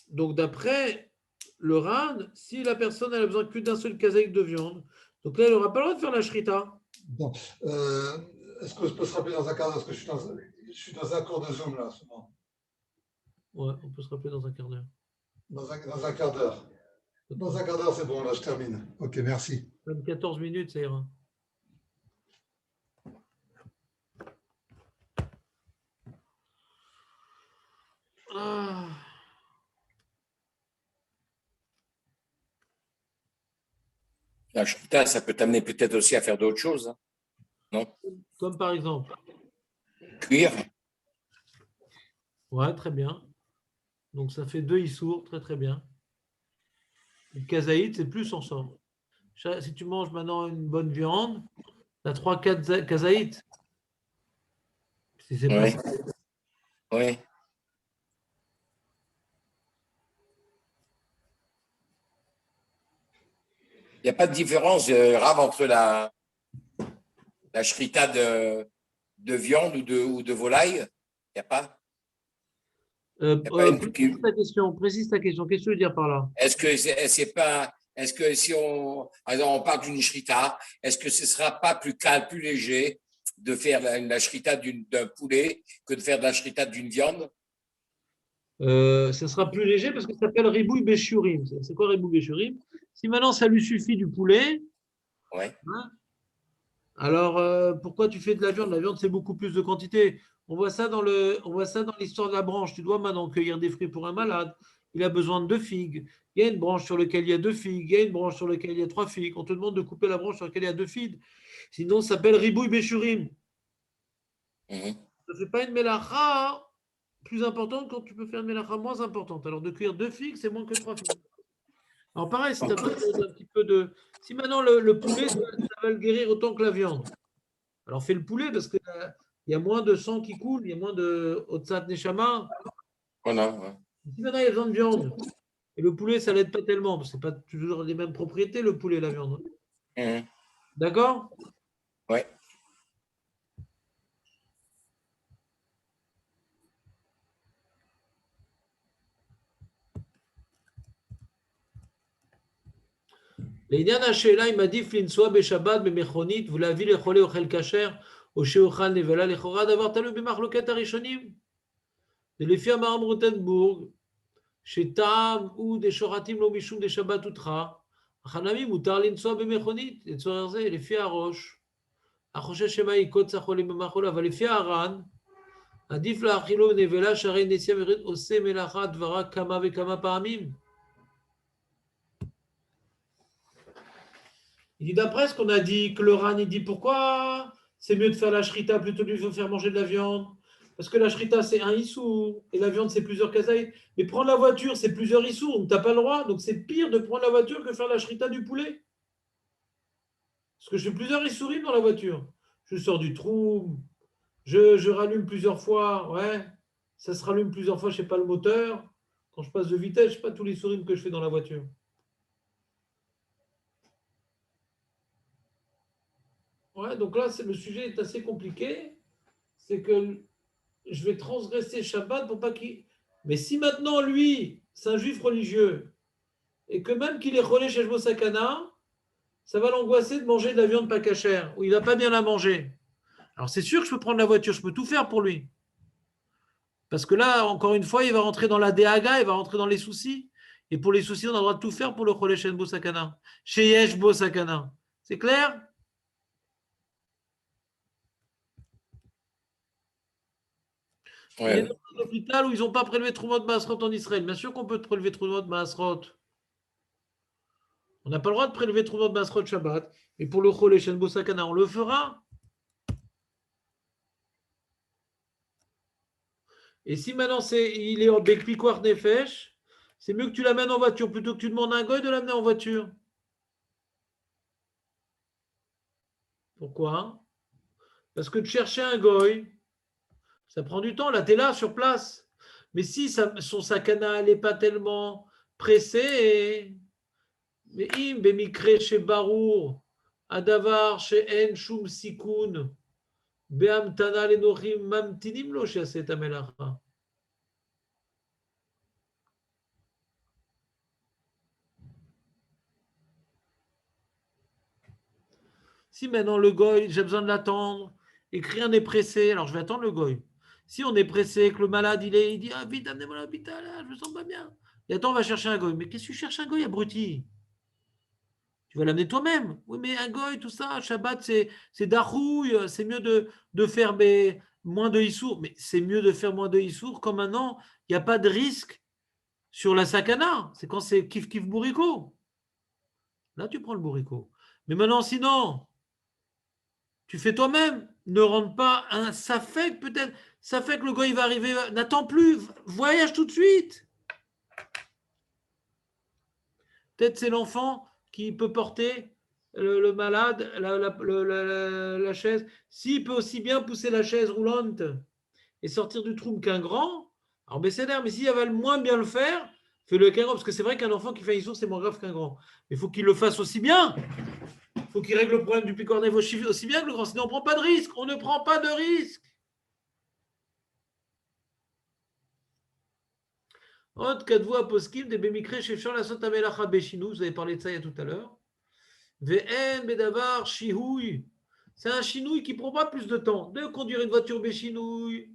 Donc, d'après le RAN, si la personne a besoin que d'un seul kazaïk de viande, donc là, elle n'aura pas le droit de faire la shrita. Bon, est-ce que je peux se rappeler dans un quart d'heure? Parce que je suis dans un cours de Zoom là, en ce moment. Ouais, on peut se rappeler dans un quart d'heure. Dans un quart d'heure. Dans un quart d'heure, c'est bon, là, je termine. Ok, merci. Même 14 minutes, ça ira. Ah. La shrita, ça peut t'amener peut-être aussi à faire d'autres choses, hein, non? Comme par exemple. Cuire. Ouais, très bien. Donc ça fait 2 issours, très très bien. Le kazaït, c'est plus on sort. Si tu manges maintenant une bonne viande, tu as 3-4 kazaït. Si c'est pas Oui. ça. Oui. Il n'y a pas de différence, Rav, entre la shrita de viande ou de volaille? Il n'y a pas? Il y a pas une Précise ta question. Précise ta question. Qu'est-ce que tu veux dire par là? Est-ce que c'est pas, est-ce que si par exemple, on parle d'une shrita, est-ce que ce sera pas plus calme, plus léger de faire la shrita d'un poulet que de faire de la shrita d'une viande? Ça sera plus léger parce que ça s'appelle ribouille beshurim. C'est quoi ribouille beshurim? Si maintenant ça lui suffit du poulet, Ouais. hein, alors pourquoi tu fais de la viande? La viande, c'est beaucoup plus de quantité. On voit ça dans l'histoire de la branche. Tu dois maintenant cueillir des fruits pour un malade. Il a besoin de 2 figues. Il y a une branche sur laquelle il y a 2 figues. Il y a une branche sur laquelle il y a 3 figues. On te demande de couper la branche sur laquelle il y a 2 figues. Sinon, ça s'appelle ribouille beshurim. Mhm. Ça ne fait pas une mélacha plus importante quand tu peux faire une mélacha moins importante. Alors, de cueillir 2 figues, c'est moins que 3 figues. Alors, pareil, si tu as besoin d'un petit peu de. Si maintenant le poulet, ça va le guérir autant que la viande, alors fais le poulet parce qu'il y a moins de sang qui coule, il y a moins de Otsat Neshama. Voilà. Ouais. Si maintenant il y a besoin de viande, et le poulet, ça ne l'aide pas tellement, parce que ce n'est pas toujours les mêmes propriétés, le poulet et la viande. Mhm. D'accord? Ouais. לעניין השאלה אם עדיף לנסוע בשבת במכונית ולהביא לחולה אוכל כשר, או שאוכל נבלה, לכאורה דבר תלוי במחלוקת הראשונים. ולפי אמר רוטנבורג, שטעם הוא דשוחטים לו משום דשבת הותחה, החנמים מותר לנסוע במכונית, לצורך זה, לפי הראש. החושש שמא יקוץ החולים במחולה, אבל לפי הר"ן, עדיף להאכילו נבלה, שהרי נסיעה מרית עושה מלאכה דברה כמה וכמה פעמים. Il dit d'après ce qu'on a dit, que le RAN, il dit pourquoi c'est mieux de faire la shrita plutôt que de faire manger de la viande. Parce que la shrita, c'est un issour, et la viande, c'est plusieurs kazaïs. Mais prendre la voiture, c'est plusieurs issours, donc tu n'as pas le droit. Donc c'est pire de prendre la voiture que faire la shrita du poulet. Parce que je fais plusieurs issourim dans la voiture. Je sors du trou, je rallume plusieurs fois, ouais. Ça se rallume plusieurs fois, je ne sais pas le moteur. Quand je passe de vitesse, je ne sais pas tous les souris que je fais dans la voiture. Ouais, donc là, le sujet est assez compliqué. C'est que je vais transgresser Shabbat pour pas qu'il. Mais si maintenant, lui, c'est un juif religieux, et que même qu'il est relais chez Sakana, ça va l'angoisser de manger de la viande pas cachère, ou il va pas bien la manger. Alors c'est sûr que je peux prendre la voiture, je peux tout faire pour lui. Parce que là, encore une fois, il va rentrer dans la déhaga, il va rentrer dans les soucis. Et pour les soucis, on a le droit de tout faire pour le relais chez Sakana. Chez Yesh Sakana. C'est clair? Il est Ouais. dans un hôpital où ils n'ont pas prélevé Troumot Maasrot en Israël. Bien sûr qu'on peut prélever Troumot Maasrot. On n'a pas le droit de prélever Troumot Maasrot Shabbat. Mais pour le Chol et Shenbo Sakana, on le fera. Et si maintenant il est en Bekpikoar Nefesh, c'est mieux que tu l'amènes en voiture plutôt que tu demandes à un goy de l'amener en voiture. Pourquoi? Parce que de chercher un goy, ça prend du temps. Là, tu es là, sur place. Mais si son sakana n'est pas tellement pressé, mais im bemikre chez Barour, adavar chez En Shum Sikun, beamtana lenochim mamtinim lo sheaset amelacha. Si maintenant le goy, j'ai besoin de l'attendre, écrit on est pressé, alors je vais attendre le goy. Si on est pressé, que le malade, il dit ah, vite, amenez-moi à l'hôpital, je me sens pas bien. Et attends, on va chercher un goy. Mais qu'est-ce que tu cherches un goy, abruti? Tu vas l'amener toi-même. Oui, mais un goy, tout ça, Shabbat, c'est darouille, c'est mieux de faire moins de issour. Mais c'est mieux de faire moins de issour quand maintenant, il n'y a pas de risque sur la sakana. C'est quand c'est kiff-kiff bourrico. Là, tu prends le bourrico. Mais maintenant, sinon, tu fais toi-même. Ne rentre pas un safek, peut-être. Safek, le goy va arriver. N'attends plus. Voyage tout de suite. Peut-être c'est l'enfant qui peut porter le malade, la chaise. S'il peut aussi bien pousser la chaise roulante et sortir du trou qu'un grand, alors bécénaire, mais s'il va moins bien le faire, fais-le qu'un grand, parce que c'est vrai qu'un enfant qui fait une source, c'est moins grave qu'un grand. Mais il faut qu'il le fasse aussi bien. Il faut qu'il règle le problème du picornet aussi bien que le grand. Sinon, on ne prend pas de risque. On ne prend pas de risque. Autre cas de voix poskim des bémikré chez Charles la sotamelacha béchinou. Vous avez parlé de ça il y a tout à l'heure. VN Bedavar Chihouille. C'est un chinouille qui ne prend pas plus de temps. De conduire une voiture béchinouille.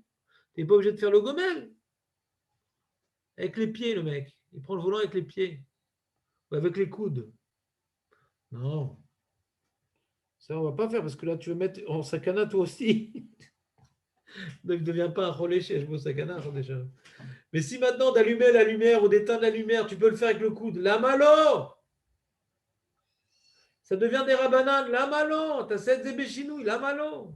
Tu n'es pas obligé de faire le gomel. Avec les pieds, le mec. Il prend le volant avec les pieds. Ou avec les coudes. Non. Ça, on ne va pas faire parce que là, tu veux mettre en sakana toi aussi. Ne deviens pas un relais chez Hbo Sakana déjà. Mais si maintenant d'allumer la lumière ou d'éteindre la lumière, tu peux le faire avec le coude. La malo. Ça devient des rabananes. La malo. Tu as 7 zébéchinouilles. La malo.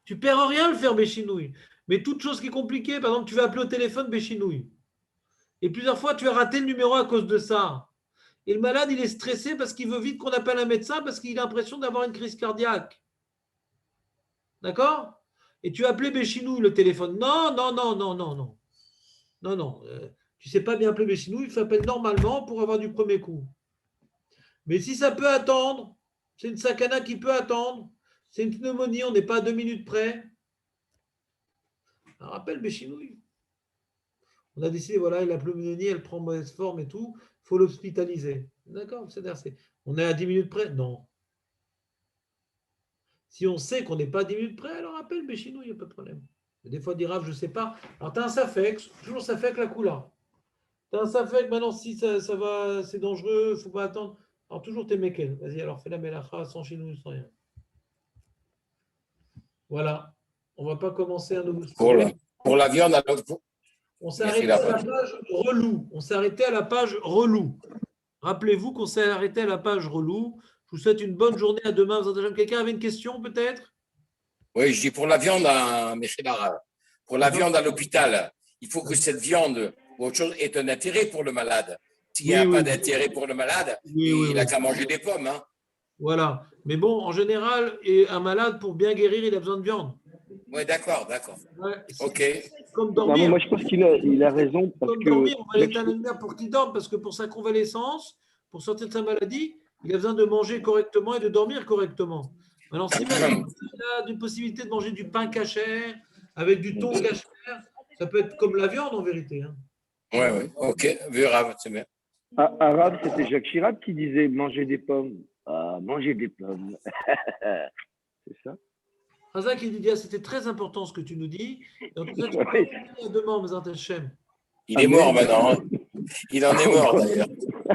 Tu perds rien à le faire béchinouille. Mais toute chose qui est compliquée, par exemple, tu vas appeler au téléphone béchinouille. Et plusieurs fois, tu as raté le numéro à cause de ça. Et le malade, il est stressé parce qu'il veut vite qu'on appelle un médecin parce qu'il a l'impression d'avoir une crise cardiaque. D'accord? Et tu as appelé béchinouille le téléphone. Non, non, non, non, non, non. Non, non. Tu ne sais pas bien appeler béchinouille, il s'appelle normalement pour avoir du premier coup. Mais si ça peut attendre, c'est une sakana qui peut attendre, c'est une pneumonie, on n'est pas à 2 minutes près. Alors, appelle béchinouille. On a décidé, voilà, la pneumonie, elle prend mauvaise forme et tout, il faut l'hospitaliser. D'accord? On est à 10 minutes près? Non. Si on sait qu'on n'est pas à 10 minutes près, alors appelle béchinouille, il n'y a pas de problème. Mais des fois, dire, je ne sais pas. Alors, tu as un safek, toujours safek la coula. Tu as un safek, maintenant, si ça va, c'est dangereux, il ne faut pas attendre. Alors, toujours tes mekel. Vas-y, alors fais la melacha sans chinouille, sans rien. Voilà. On ne va pas commencer un nouveau sujet. Pour la viande, alors, on s'est arrêté à la page relou. On s'est arrêté à la page relou. Rappelez-vous qu'on s'est arrêté à la page relou. Je vous souhaite une bonne journée. À demain. Quelqu'un avait une question peut-être? Oui, je dis pour la viande à Méchélara. Pour la viande à l'hôpital, il faut que cette viande ou autre chose ait un intérêt pour le malade. S'il n'y a pas d'intérêt pour le malade, il n'a qu'à manger des pommes. Hein. Voilà. Mais bon, en général, un malade, pour bien guérir, il a besoin de viande. Oui, d'accord, d'accord. Ouais, OK. Comme dormir. Non, moi, je pense qu'il a raison. Parce comme que dormir, on va aller éteindre la lumière pour qu'il dorme, parce que pour sa convalescence, pour sortir de sa maladie, il a besoin de manger correctement et de dormir correctement. Alors, si maintenant il a une possibilité de manger du pain cachère, avec du thon cachère, ça peut être comme la viande en vérité. Hein. Oui, oui. OK. Verra, c'est bien. Arabe, c'était Jacques Chirac qui disait manger des pommes. Ah, manger des pommes. C'est ça? Razak, il dit, c'était très important ce que tu nous dis. Et en tout cas, tu peux demain, Mesant Hachem. Il est mort maintenant. Hein. Il en est mort d'ailleurs.